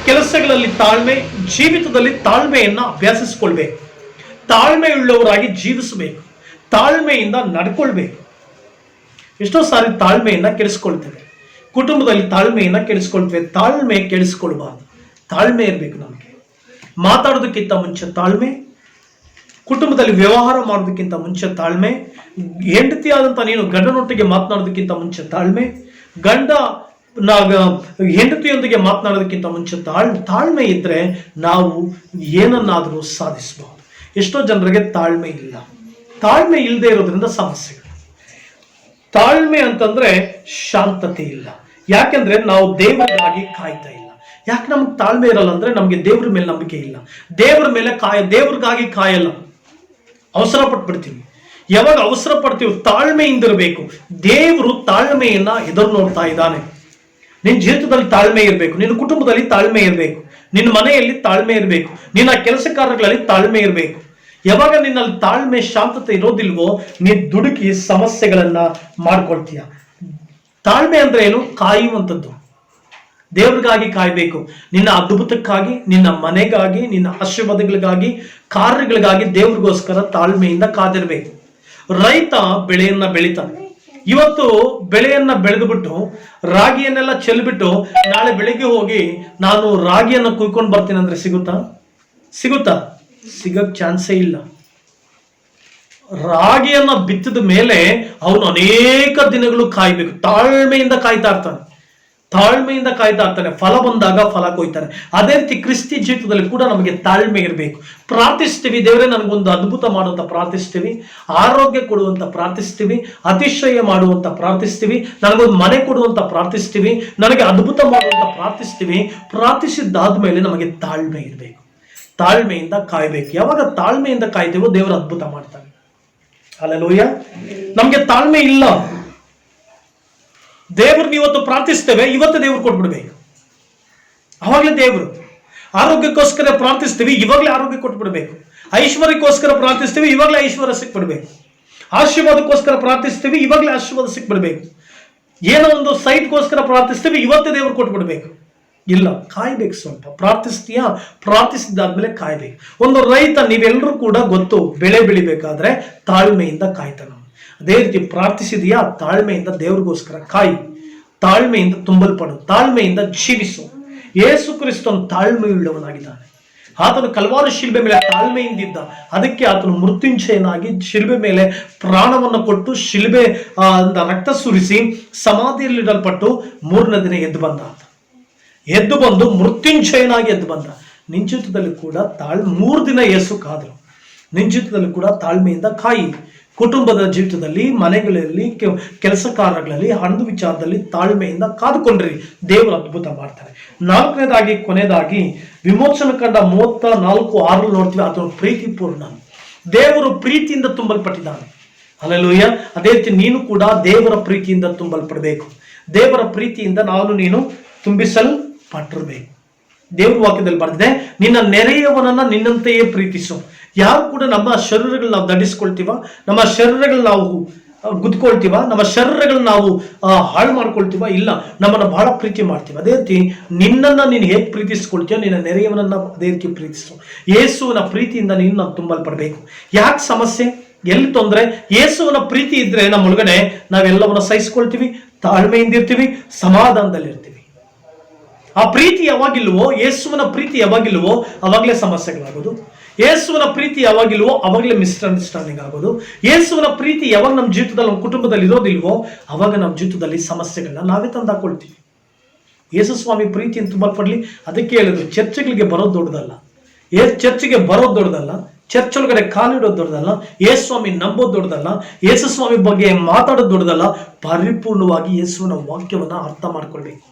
ಕೆಲಸಗಳಲ್ಲಿ ತಾಳ್ಮೆ, ಜೀವಿತದಲ್ಲಿ ತಾಳ್ಮೆಯನ್ನ ಅಭ್ಯಾಸಿಸಿಕೊಳ್ಬೇಕು. ತಾಳ್ಮೆಯುಳ್ಳವರಾಗಿ ಜೀವಿಸಬೇಕು, ತಾಳ್ಮೆಯಿಂದ ನಡ್ಕೊಳ್ಬೇಕು. ಎಷ್ಟೋ ಸಾರಿ ತಾಳ್ಮೆಯನ್ನ ಕೆಡಿಸ್ಕೊಳ್ತೇವೆ, ಕುಟುಂಬದಲ್ಲಿ ತಾಳ್ಮೆಯನ್ನ ಕೆಡಿಸ್ಕೊಳ್ತೇವೆ. ತಾಳ್ಮೆ ಕೆಡಿಸ್ಕೊಳ್ಬಾರ್ದು, ತಾಳ್ಮೆ ಇರಬೇಕು. ನಮಗೆ ಮಾತಾಡೋದಕ್ಕಿಂತ ಮುಂಚೆ ತಾಳ್ಮೆ, ಕುಟುಂಬದಲ್ಲಿ ವ್ಯವಹಾರ ಮಾಡೋದಕ್ಕಿಂತ ಮುಂಚೆ ತಾಳ್ಮೆ, ಹೆಂಡತಿ ಆದಂತ ನೀನು ಗಂಡನೊಟ್ಟಿಗೆ ಮಾತನಾಡೋದಕ್ಕಿಂತ ಮುಂಚೆ ತಾಳ್ಮೆ, ಗಂಡ ಹೆಂಡತಿಯೊಂದಿಗೆ ಮಾತನಾಡೋದಕ್ಕಿಂತ ಮುಂಚೆ ತಾಳ್ಮೆ ಇದ್ರೆ ನಾವು ಏನನ್ನಾದರೂ ಸಾಧಿಸಬಹುದು. ಎಷ್ಟೋ ಜನರಿಗೆ ತಾಳ್ಮೆ ಇಲ್ಲ. ತಾಳ್ಮೆ ಇಲ್ಲದೆ ಇರೋದ್ರಿಂದ ಸಮಸ್ಯೆಗಳು. ತಾಳ್ಮೆ ಅಂತಂದ್ರೆ ಶಾಂತತೆ ಇಲ್ಲ. ಯಾಕೆಂದ್ರೆ ನಾವು ದೇವರಿಗಾಗಿ ಕಾಯ್ತಾ ಇಲ್ಲ. ಯಾಕೆ ನಮ್ಗೆ ತಾಳ್ಮೆ ಇರಲ್ಲ ಅಂದ್ರೆ ನಮ್ಗೆ ದೇವ್ರ ಮೇಲೆ ನಂಬಿಕೆ ಇಲ್ಲ. ದೇವ್ರ ಮೇಲೆ ದೇವ್ರಿಗಾಗಿ ಕಾಯಲ್ಲ, ಅವಸರ ಪಟ್ಬಿಡ್ತೀವಿ. ಯಾವಾಗ ಅವಸರ ಪಡ್ತೀವಿ, ತಾಳ್ಮೆಯಿಂದಿರಬೇಕು. ದೇವರು ತಾಳ್ಮೆಯನ್ನ ಎದುರು ನೋಡ್ತಾ ಇದ್ದಾನೆ. ನಿನ್ನ ಜೀವಿತದಲ್ಲಿ ತಾಳ್ಮೆ ಇರಬೇಕು, ನಿನ್ನ ಕುಟುಂಬದಲ್ಲಿ ತಾಳ್ಮೆ ಇರಬೇಕು, ನಿನ್ನ ಮನೆಯಲ್ಲಿ ತಾಳ್ಮೆ ಇರಬೇಕು, ನಿನ್ನ ಕೆಲಸ ಕಾರ್ಯಗಳಲ್ಲಿ ತಾಳ್ಮೆ ಇರಬೇಕು. ಯಾವಾಗ ನಿನ್ನಲ್ಲಿ ತಾಳ್ಮೆ, ಶಾಂತತೆ ಇರೋದಿಲ್ವೋ, ನೀನು ದುಡುಕಿ ಸಮಸ್ಯೆಗಳನ್ನ ಮಾಡ್ಕೊಳ್ತೀಯ. ತಾಳ್ಮೆ ಅಂದ್ರೆ ಏನು? ಕಾಯುವಂಥದ್ದು. ದೇವ್ರಿಗಾಗಿ ಕಾಯ್ಬೇಕು. ನಿನ್ನ ಅದ್ಭುತಕ್ಕಾಗಿ, ನಿನ್ನ ಮನೆಗಾಗಿ, ನಿನ್ನ ಆಶೀರ್ವಾದಗಳಿಗಾಗಿ, ಕಾರ್ಯಗಳಿಗಾಗಿ ದೇವ್ರಿಗೋಸ್ಕರ ತಾಳ್ಮೆಯಿಂದ ಕಾದಿರ್ಬೇಕು. ರೈತ ಬೆಳೆಯನ್ನ ಬೆಳಿತಾನೆ. ಇವತ್ತು ಬೆಳೆಯನ್ನ ಬೆಳೆದುಬಿಟ್ಟು ರಾಗಿಯನ್ನೆಲ್ಲ ಚೆಲ್ಬಿಟ್ಟು ನಾಳೆ ಬೆಳಿಗ್ಗೆ ಹೋಗಿ ನಾನು ರಾಗಿಯನ್ನ ಕುಯ್ಕೊಂಡು ಬರ್ತೀನಿ ಅಂದ್ರೆ ಸಿಗುತ್ತಾ? ಸಿಗಕ್ ಚಾನ್ಸೇ ಇಲ್ಲ. ರಾಗಿಯನ್ನ ಬಿತ್ತಿದ ಮೇಲೆ ಅವನು ಅನೇಕ ದಿನಗಳು ಕಾಯ್ಬೇಕು, ತಾಳ್ಮೆಯಿಂದ ಕಾಯ್ತಾ ಇರ್ತಾನೆ, ತಾಳ್ಮೆಯಿಂದ ಕಾಯ್ತಾ ಇರ್ತಾನೆ. ಫಲ ಬಂದಾಗ ಫಲ ಕೊಯ್ತಾನೆ. ಅದೇ ರೀತಿ ಕ್ರಿಸ್ತಿ ಜೀವಿತದಲ್ಲಿ ಕೂಡ ನಮಗೆ ತಾಳ್ಮೆ ಇರಬೇಕು. ಪ್ರಾರ್ಥಿಸ್ತೀವಿ, ದೇವರೇ ನನಗೊಂದು ಅದ್ಭುತ ಮಾಡುವಂತ ಪ್ರಾರ್ಥಿಸ್ತೀವಿ, ಆರೋಗ್ಯ ಕೊಡುವಂತ ಪ್ರಾರ್ಥಿಸ್ತೀವಿ, ಅತಿಶಯ ಮಾಡುವಂತ ಪ್ರಾರ್ಥಿಸ್ತೀವಿ, ನನಗೊಂದು ಮನೆ ಕೊಡುವಂತ ಪ್ರಾರ್ಥಿಸ್ತೀವಿ, ನನಗೆ ಅದ್ಭುತ ಮಾಡುವಂತ ಪ್ರಾರ್ಥಿಸ್ತೀವಿ. ಪ್ರಾರ್ಥಿಸಿದ್ದಾದ್ಮೇಲೆ ನಮಗೆ ತಾಳ್ಮೆ ಇರಬೇಕು, ತಾಳ್ಮೆಯಿಂದ ಕಾಯ್ಬೇಕು. ಯಾವಾಗ ತಾಳ್ಮೆಯಿಂದ ಕಾಯ್ತೇವೋ ದೇವರು ಅದ್ಭುತ ಮಾಡ್ತಾನೆ. ಹಲ್ಲೆಲೂಯಾ. ನಮ್ಗೆ ತಾಳ್ಮೆ ಇಲ್ಲ. ದೇವ್ರನ್ನ ಇವತ್ತು ಪ್ರಾರ್ಥಿಸ್ತೇವೆ, ಇವತ್ತು ದೇವ್ರು ಕೊಟ್ಬಿಡ್ಬೇಕು, ಅವಾಗಲೇ ದೇವರು. ಆರೋಗ್ಯಕ್ಕೋಸ್ಕರ ಪ್ರಾರ್ಥಿಸ್ತೀವಿ, ಇವಾಗಲೇ ಆರೋಗ್ಯ ಕೊಟ್ಬಿಡ್ಬೇಕು. ಐಶ್ವರ್ಯಕ್ಕೋಸ್ಕರ ಪ್ರಾರ್ಥಿಸ್ತೀವಿ, ಇವಾಗಲೇ ಐಶ್ವರ್ಯ ಸಿಕ್ಬಿಡ್ಬೇಕು. ಆಶೀರ್ವಾದಕ್ಕೋಸ್ಕರ ಪ್ರಾರ್ಥಿಸ್ತೀವಿ, ಇವಾಗಲೇ ಆಶೀರ್ವಾದ ಸಿಕ್ಬಿಡ್ಬೇಕು. ಏನೋ ಒಂದು ಸೈಟ್ಗೋಸ್ಕರ ಪ್ರಾರ್ಥಿಸ್ತೀವಿ, ಇವತ್ತೇ ದೇವ್ರು ಕೊಟ್ಬಿಡ್ಬೇಕು. ಇಲ್ಲ, ಕಾಯ್ಬೇಕು. ಸ್ವಲ್ಪ ಪ್ರಾರ್ಥಿಸ್ತೀಯಾ, ಪ್ರಾರ್ಥಿಸಿದಾದ್ಮೇಲೆ ಕಾಯ್ಬೇಕು. ಒಂದು ರೈತ, ನೀವೆಲ್ಲರೂ ಕೂಡ ಗೊತ್ತು, ಬೆಳೆ ಬೆಳಿಬೇಕಾದ್ರೆ ತಾಳ್ಮೆಯಿಂದ ಕಾಯ್ತಾನೆ. ಅದೇ ರೀತಿ ಪ್ರಾರ್ಥಿಸಿದೆಯಾ, ತಾಳ್ಮೆಯಿಂದ ದೇವ್ರಿಗೋಸ್ಕರ ಕಾಯಿ, ತಾಳ್ಮೆಯಿಂದ ತುಂಬಲ್ಪಡು, ತಾಳ್ಮೆಯಿಂದ ಜೀವಿಸು. ಯೇಸು ಕ್ರಿಸ್ತನು ತಾಳ್ಮೆಯುಳ್ಳವನಾಗಿದ್ದಾನೆ. ಆತನು ಕಲ್ವಾರಿ ಶಿಲ್ಬೆ ಮೇಲೆ ತಾಳ್ಮೆಯಿಂದಿದ್ದ, ಅದಕ್ಕೆ ಆತನು ಮೃತ್ಯುಂಜಯನಾಗಿ ಶಿಲ್ಬೆ ಮೇಲೆ ಪ್ರಾಣವನ್ನು ಕೊಟ್ಟು ಶಿಲ್ಬೆ ರಕ್ತ ಸುರಿಸಿ ಸಮಾಧಿಯಲ್ಲಿಡಲ್ಪಟ್ಟು 3ನೇ ದಿನ ಎದ್ದು ಬಂದ. ಎದ್ದು ಬಂದು ಮೃತ್ಯುಂಜಯನಾಗಿ ಎದ್ದು ಬಂದ. ನಿನ್ನ ಜೀವಿತದಲ್ಲಿ ಕೂಡ 3 ದಿನ ಯೇಸು ಕಾದರು. ನಿನ್ನ ಜೀವಿತದಲ್ಲಿ ಕೂಡ ತಾಳ್ಮೆಯಿಂದ ಕಾಯಿ. ಕುಟುಂಬದ ಜೀವಿತದಲ್ಲಿ, ಮನೆಗಳಲ್ಲಿ, ಕೆಲಸ ಕಾರ್ಯಗಳಲ್ಲಿ, ಹಣದ ವಿಚಾರದಲ್ಲಿ ತಾಳ್ಮೆಯಿಂದ ಕಾದುಕೊಂಡ್ರಿ, ದೇವರು ಅದ್ಭುತ ಮಾಡ್ತಾರೆ. 4ನೇದಾಗಿ, ಕೊನೆಯದಾಗಿ, ವಿಮೋಚನ ಕಂಡ 34:6 ನೋಡ್ತೀವಿ, ಆತನು ಪ್ರೀತಿಪೂರ್ಣ. ದೇವರು ಪ್ರೀತಿಯಿಂದ ತುಂಬಲ್ಪಟ್ಟಿದ್ದಾನೆ. ಹಲ್ಲೆಲೂಯಾ. ಅದೇ ರೀತಿ ನೀನು ಕೂಡ ದೇವರ ಪ್ರೀತಿಯಿಂದ ತುಂಬಲ್ಪಡಬೇಕು. ದೇವರ ಪ್ರೀತಿಯಿಂದ ನೀನು ತುಂಬಿಸಲ್ಪಟ್ಟಿರಬೇಕು. ದೇವ್ರ ವಾಕ್ಯದಲ್ಲಿ ಬರೆದಿದೆ, ನಿನ್ನ ನೆರೆಯವನನ್ನ ನಿನ್ನಂತೆಯೇ ಪ್ರೀತಿಸು. ಯಾರು ಕೂಡ ನಮ್ಮ ಶರೀರಗಳು ನಾವು ದಂಡಿಸ್ಕೊಳ್ತೀವ, ನಮ್ಮ ಶರೀರಗಳು ನಾವು ಗುದ್ಕೊಳ್ತೀವ, ನಮ್ಮ ಶರೀರಗಳು ನಾವು ಹಾಳು ಮಾಡ್ಕೊಳ್ತೀವ? ಇಲ್ಲ, ನಮ್ಮನ್ನ ಬಹಳ ಪ್ರೀತಿ ಮಾಡ್ತೀವಿ. ಅದೇ ರೀತಿ ನಿನ್ನನ್ನು ನೀನು ಹೇಗೆ ಪ್ರೀತಿಸ್ಕೊಳ್ತೀಯೋ, ನಿನ್ನ ನೆರೆಯವನನ್ನ ಅದೇ ರೀತಿ ಪ್ರೀತಿಸು. ಯೇಸುವಿನ ಪ್ರೀತಿಯಿಂದ ನೀನು ನಾವು ತುಂಬಲ್ಪಡಬೇಕು. ಯಾಕೆ ಸಮಸ್ಯೆ, ಎಲ್ಲಿ ತೊಂದರೆ? ಯೇಸುವಿನ ಪ್ರೀತಿ ಇದ್ರೆ ನಮ್ಮೊಳಗಡೆ ನಾವೆಲ್ಲವನ್ನ ಸಹಿಸ್ಕೊಳ್ತೀವಿ, ತಾಳ್ಮೆಯಿಂದ ಇರ್ತೀವಿ, ಸಮಾಧಾನದಲ್ಲಿರ್ತೀವಿ. ಆ ಪ್ರೀತಿ ಯಾವಾಗಿಲ್ವೋ, ಯೇಸುವಿನ ಪ್ರೀತಿ ಯಾವಾಗಿಲ್ವೋ ಅವಾಗಲೇ ಸಮಸ್ಯೆಗಳಾಗೋದು. ಯೇಸುವಿನ ಪ್ರೀತಿ ಯಾವಾಗಿಲ್ವೋ ಅವಾಗಲೇ ಮಿಸ್ಅಂಡರ್ಸ್ಟ್ಯಾಂಡಿಂಗ್ ಆಗೋದು. ಯೇಸುವಿನ ಪ್ರೀತಿ ಯಾವಾಗ ನಮ್ಮ ಜೀವಿತದಲ್ಲಿ, ನಮ್ಮ ಕುಟುಂಬದಲ್ಲಿ ಇರೋದಿಲ್ವೋ ಅವಾಗ ನಮ್ಮ ಜೀವಿತದಲ್ಲಿ ಸಮಸ್ಯೆಗಳನ್ನ ನಾವೇ ತಂದಾಕೊಳ್ತೀವಿ. ಯೇಸು ಸ್ವಾಮಿ ಪ್ರೀತಿಯನ್ನು ತುಂಬಲ್ಪಡಲಿ. ಅದಕ್ಕೆ ಹೇಳಿದ್ರು, ಚರ್ಚ್ಗಳಿಗೆ ಬರೋದು ದೊಡ್ಡದಲ್ಲ, ಚರ್ಚ್ಗೆ ಬರೋದು ದೊಡ್ಡದಲ್ಲ, ಚರ್ಚ್ ಒಳಗಡೆ ಕಾಲಿಡೋದು ದೊಡ್ಡದಲ್ಲ, ಯೇಸು ಸ್ವಾಮಿ ನಂಬೋದು ದೊಡ್ಡದಲ್ಲ, ಯೇಸು ಸ್ವಾಮಿ ಬಗ್ಗೆ ಮಾತಾಡೋದು ದೊಡ್ಡದಲ್ಲ. ಪರಿಪೂರ್ಣವಾಗಿ ಯೇಸುವಿನ ವಾಕ್ಯವನ್ನ ಅರ್ಥ ಮಾಡ್ಕೊಳ್ಬೇಕು.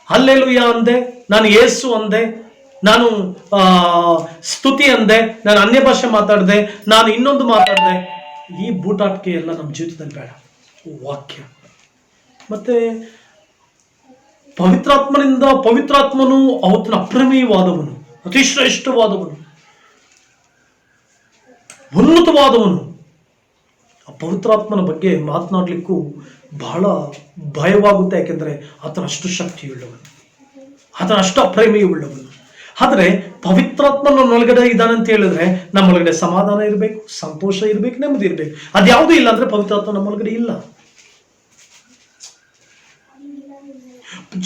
ಹಲ್ಲೆಲೂಯಾ ಅಂದೆ, ನಾನು ಯೇಸು ಅಂದೆ, ನಾನು ಸ್ತುತಿ ಅಂದೆ, ನಾನು ಅನ್ಯ ಭಾಷೆ ಮಾತಾಡಿದೆ, ನಾನು ಇನ್ನೊಂದು ಮಾತಾಡಿದೆ. ಈ ಬೂಟಾಟಿಕೆ ಎಲ್ಲ ನಮ್ಮ ಜೀವಿತದಲ್ಲಿ ಬೇಡ. ವಾಕ್ಯ ಮತ್ತೆ ಪವಿತ್ರಾತ್ಮನು ಅವತ್ತಿನ ಅಪ್ರಮೇಯವಾದವನು, ಅತಿ ಶ್ರೇಷ್ಠವಾದವನು, ಉನ್ನತವಾದವನು. ಆ ಪವಿತ್ರಾತ್ಮನ ಬಗ್ಗೆ ಮಾತನಾಡ್ಲಿಕ್ಕೂ ಬಹಳ ಭಯವಾಗುತ್ತೆ. ಯಾಕೆಂದ್ರೆ ಆತನ ಅಷ್ಟು ಶಕ್ತಿಯುಳ್ಳವನು, ಆತನ ಅಷ್ಟು ಅಪ್ರಮೇಯವುಳ್ಳವನು. ಆದರೆ ಪವಿತ್ರಾತ್ಮನ ಒಳಗಡೆ ಇದ್ದಾನಂತ ಹೇಳಿದ್ರೆ ನಮ್ಮೊಳಗಡೆ ಸಮಾಧಾನ ಇರಬೇಕು, ಸಂತೋಷ ಇರಬೇಕು, ನೆಮ್ಮದಿ ಇರಬೇಕು. ಅದ್ಯಾವುದೂ ಇಲ್ಲ ಅಂದ್ರೆ ಪವಿತ್ರಾತ್ಮ ನಮ್ಮೊಳಗಡೆ ಇಲ್ಲ.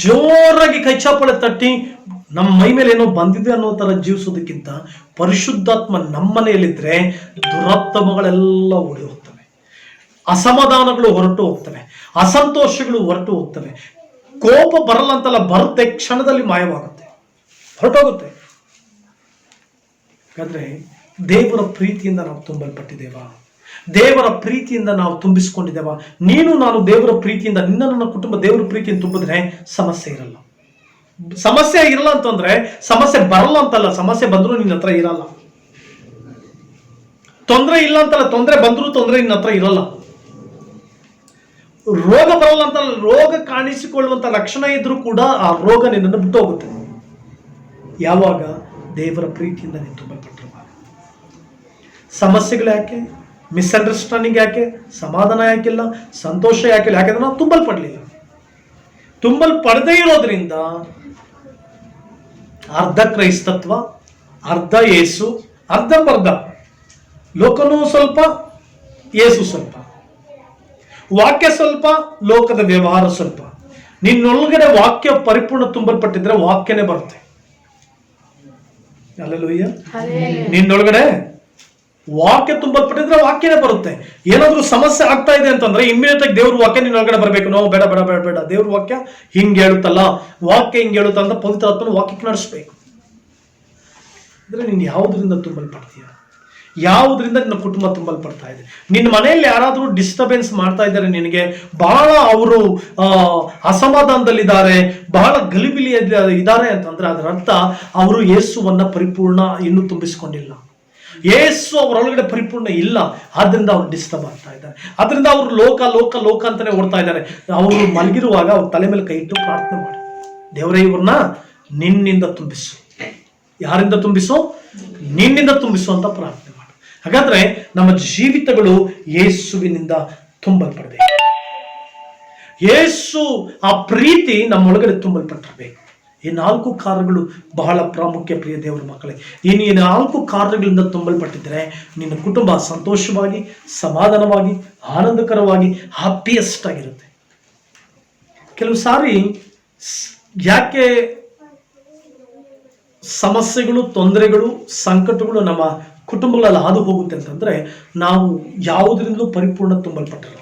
ಜೋರಾಗಿ ಕೈಚಾಪಳೆ ತಟ್ಟಿ ನಮ್ಮ ಮೈ ಮೇಲೆ ಏನೋ ಬಂದಿದೆ ಅನ್ನೋ ತರ ಜೀವಿಸೋದಕ್ಕಿಂತ ಪರಿಶುದ್ಧಾತ್ಮ ನಮ್ಮನೆಯಲ್ಲಿದ್ರೆ ದುರಾತ್ಮಗಳೆಲ್ಲ ಓಡಿ ಹೋಗ್ತವೆ, ಅಸಮಾಧಾನಗಳು ಹೊರಟು ಹೋಗ್ತವೆ, ಅಸಂತೋಷಗಳು ಹೊರಟು ಹೋಗ್ತವೆ. ಕೋಪ ಬರಲ್ಲ ಅಂತಲ್ಲ, ಬರುತ್ತೆ, ಕ್ಷಣದಲ್ಲಿ ಮಾಯವಾಗುತ್ತೆ, ಹೊರಟೋಗುತ್ತೆ. ಯಾಕಂದ್ರೆ ದೇವರ ಪ್ರೀತಿಯಿಂದ ನಾವು ತುಂಬಲ್ಪಟ್ಟಿದ್ದೇವಾ? ದೇವರ ಪ್ರೀತಿಯಿಂದ ನಾವು ತುಂಬಿಸ್ಕೊಂಡಿದ್ದೇವಾ? ನೀನು ನಾನು ದೇವರ ಪ್ರೀತಿಯಿಂದ, ನನ್ನ ಕುಟುಂಬ ದೇವರ ಪ್ರೀತಿಯಿಂದ ತುಂಬಿದ್ರೆ ಸಮಸ್ಯೆ ಇರಲ್ಲ. ಸಮಸ್ಯೆ ಇರಲ್ಲ ಅಂತಂದ್ರೆ ಸಮಸ್ಯೆ ಬರಲ್ಲ ಅಂತಲ್ಲ, ಸಮಸ್ಯೆ ಬಂದ್ರೂ ನಿನ್ನ ಹತ್ರ ಇರಲ್ಲ. ತೊಂದರೆ ಇಲ್ಲ ಅಂತಲ್ಲ, ತೊಂದರೆ ಬಂದ್ರೂ ತೊಂದರೆ ನಿನ್ನ ಹತ್ರ ಇರಲ್ಲ. ರೋಗ ಬರಲ್ಲ ಅಂತಲ್ಲ, ರೋಗ ಕಾಣಿಸಿಕೊಳ್ಳುವಂತ ಲಕ್ಷಣ ಇದ್ರೂ ಕೂಡ ಆ ರೋಗ ನಿನ್ನನ್ನು ಬಿಟ್ಟು ಹೋಗುತ್ತೆ. ಯಾವಾಗ ದೇವರ ಪ್ರೀತಿಯಿಂದ ನೀನು ತುಂಬಲ್ಪಟ್ಟಿರುವಾಗ. ಸಮಸ್ಯೆಗಳು ಯಾಕೆ, ಮಿಸ್ಅಂಡರ್ಸ್ಟ್ಯಾಂಡಿಂಗ್ ಯಾಕೆ, ಸಮಾಧಾನ ಯಾಕಿಲ್ಲ, ಸಂತೋಷ ಯಾಕಿಲ್ಲ? ಯಾಕೆಂದ್ರೆ ನಾವು ತುಂಬಲ್ಪಡಲಿಲ್ಲ. ತುಂಬಲ್ಪಡದೇ ಇರೋದ್ರಿಂದ ಅರ್ಧ ಕ್ರೈಸ್ತತ್ವ, ಅರ್ಧ ಯೇಸು, ಅರ್ಧಂಬರ್ಧ. ಲೋಕನೂ ಸ್ವಲ್ಪ, ಯೇಸು ಸ್ವಲ್ಪ, ವಾಕ್ಯ ಸ್ವಲ್ಪ, ಲೋಕದ ವ್ಯವಹಾರ ಸ್ವಲ್ಪ. ನಿನ್ನೊಳಗಡೆ ವಾಕ್ಯ ಪರಿಪೂರ್ಣ ತುಂಬಲ್ಪಟ್ಟಿದ್ರೆ ವಾಕ್ಯನೇ ಬರುತ್ತೆ. ಹಲ್ಲೆಲೂಯಾ. ನಿನ್ನೊಳಗಡೆ ವಾಕ್ಯ ತುಂಬಲ್ಪಟ್ಟಿದ್ರೆ ವಾಕ್ಯನೇ ಬರುತ್ತೆ. ಏನಾದ್ರೂ ಸಮಸ್ಯೆ ಆಗ್ತಾ ಇದೆ ಅಂತಂದ್ರೆ ಇಮ್ಮಿಡಿಯೇಟ್ ಆಗಿ ದೇವ್ರ ವಾಕ್ಯ ನಿನ್ನ ಒಳಗಡೆ ಬರಬೇಕು. ನಾವು ಬೇಡ ಬೇಡ ಬೇಡ ಬೇಡ, ದೇವ್ರ ವಾಕ್ಯ ಹಿಂಗೆ ಹೇಳುತ್ತಲ್ಲ, ವಾಕ್ಯ ಹಿಂಗೆ ಹೇಳುತ್ತ ಅಂತ ಪವಿತ್ರ ಆತ್ಮನ ವಾಕ್ಯಕ್ಕೆ ನಡೆಸಬೇಕು. ಅಂದ್ರೆ ನೀನು ಯಾವುದರಿಂದ ತುಂಬಲ್ಪಡ್ತೀಯ, ಯಾವುದರಿಂದ ನಿನ್ನ ಕುಟುಂಬ ತುಂಬಲ್ಪಡ್ತಾ ಇದೆ. ನಿನ್ನ ಮನೆಯಲ್ಲಿ ಯಾರಾದರೂ ಡಿಸ್ಟರ್ಬೆನ್ಸ್ ಮಾಡ್ತಾ ಇದ್ದಾರೆ, ನಿನಗೆ ಬಹಳ ಅವರು ಅಸಮಾಧಾನದಲ್ಲಿದ್ದಾರೆ, ಬಹಳ ಗಲಿಬಿಲಿಯಲ್ಲಿ ಇದ್ದಾರೆ ಅಂತಂದ್ರೆ ಅದರ ಅರ್ಥ ಅವರು ಯೇಸುವನ್ನ ಪರಿಪೂರ್ಣ ಇನ್ನೂ ತುಂಬಿಸಿಕೊಂಡಿಲ್ಲ. ಯೇಸು ಅವರೊಳಗಡೆ ಪರಿಪೂರ್ಣ ಇಲ್ಲ, ಆದ್ರಿಂದ ಅವ್ರು ಡಿಸ್ಟರ್ಬ್ ಆಗ್ತಾ ಇದ್ದಾರೆ. ಅದರಿಂದ ಅವರು ಲೋಕ ಲೋಕ ಲೋಕ ಅಂತಾನೆ ಓಡ್ತಾ ಇದ್ದಾರೆ. ಅವರು ಮಲಗಿರುವಾಗ ಅವ್ರ ತಲೆ ಮೇಲೆ ಕೈ ಇಟ್ಟು ಪ್ರಾರ್ಥನೆ ಮಾಡಿ, ದೇವರೇ ಇವ್ರನ್ನ ನಿನ್ನಿಂದ ತುಂಬಿಸು. ಯಾರಿಂದ ತುಂಬಿಸು? ನಿನ್ನಿಂದ ತುಂಬಿಸು ಅಂತ ಪ್ರಾರ್ಥನೆ ಮಾಡು. ಹಾಗಾದ್ರೆ ನಮ್ಮ ಜೀವಿತಗಳು ಯೇಸುವಿನಿಂದ ತುಂಬಲ್ಪಡಬೇಕು. ಯೇಸು ಆ ಪ್ರೀತಿ ನಮ್ಮೊಳಗಡೆ ತುಂಬಲ್ಪಟ್ಟಿರಬೇಕು. ಈ 4 ಕಾರ್ಯಗಳು ಬಹಳ ಪ್ರಾಮುಖ್ಯ ಪ್ರಿಯ ದೇವರ ಮಕ್ಕಳೇ. ಈ 4 ಕಾರ್ಯಗಳಿಂದ ತುಂಬಲ್ಪಟ್ಟಿದ್ರೆ ನಿನ್ನ ಕುಟುಂಬ ಸಂತೋಷವಾಗಿ, ಸಮಾಧಾನವಾಗಿ, ಆನಂದಕರವಾಗಿ, ಹ್ಯಾಪಿಯೆಸ್ಟ್ ಆಗಿರುತ್ತೆ. ಕೆಲವು ಸಾರಿ ಯಾಕೆ ಸಮಸ್ಯೆಗಳು, ತೊಂದರೆಗಳು, ಸಂಕಟಗಳು ನಮ್ಮ ಕುಟುಂಬಗಳಲ್ಲಿ ಹಾದು ಹೋಗುತ್ತೆ ಅಂತಂದ್ರೆ ನಾವು ಯಾವುದರಿಂದಲೂ ಪರಿಪೂರ್ಣ ತುಂಬಲ್ಪಟ್ಟಿಲ್ಲ.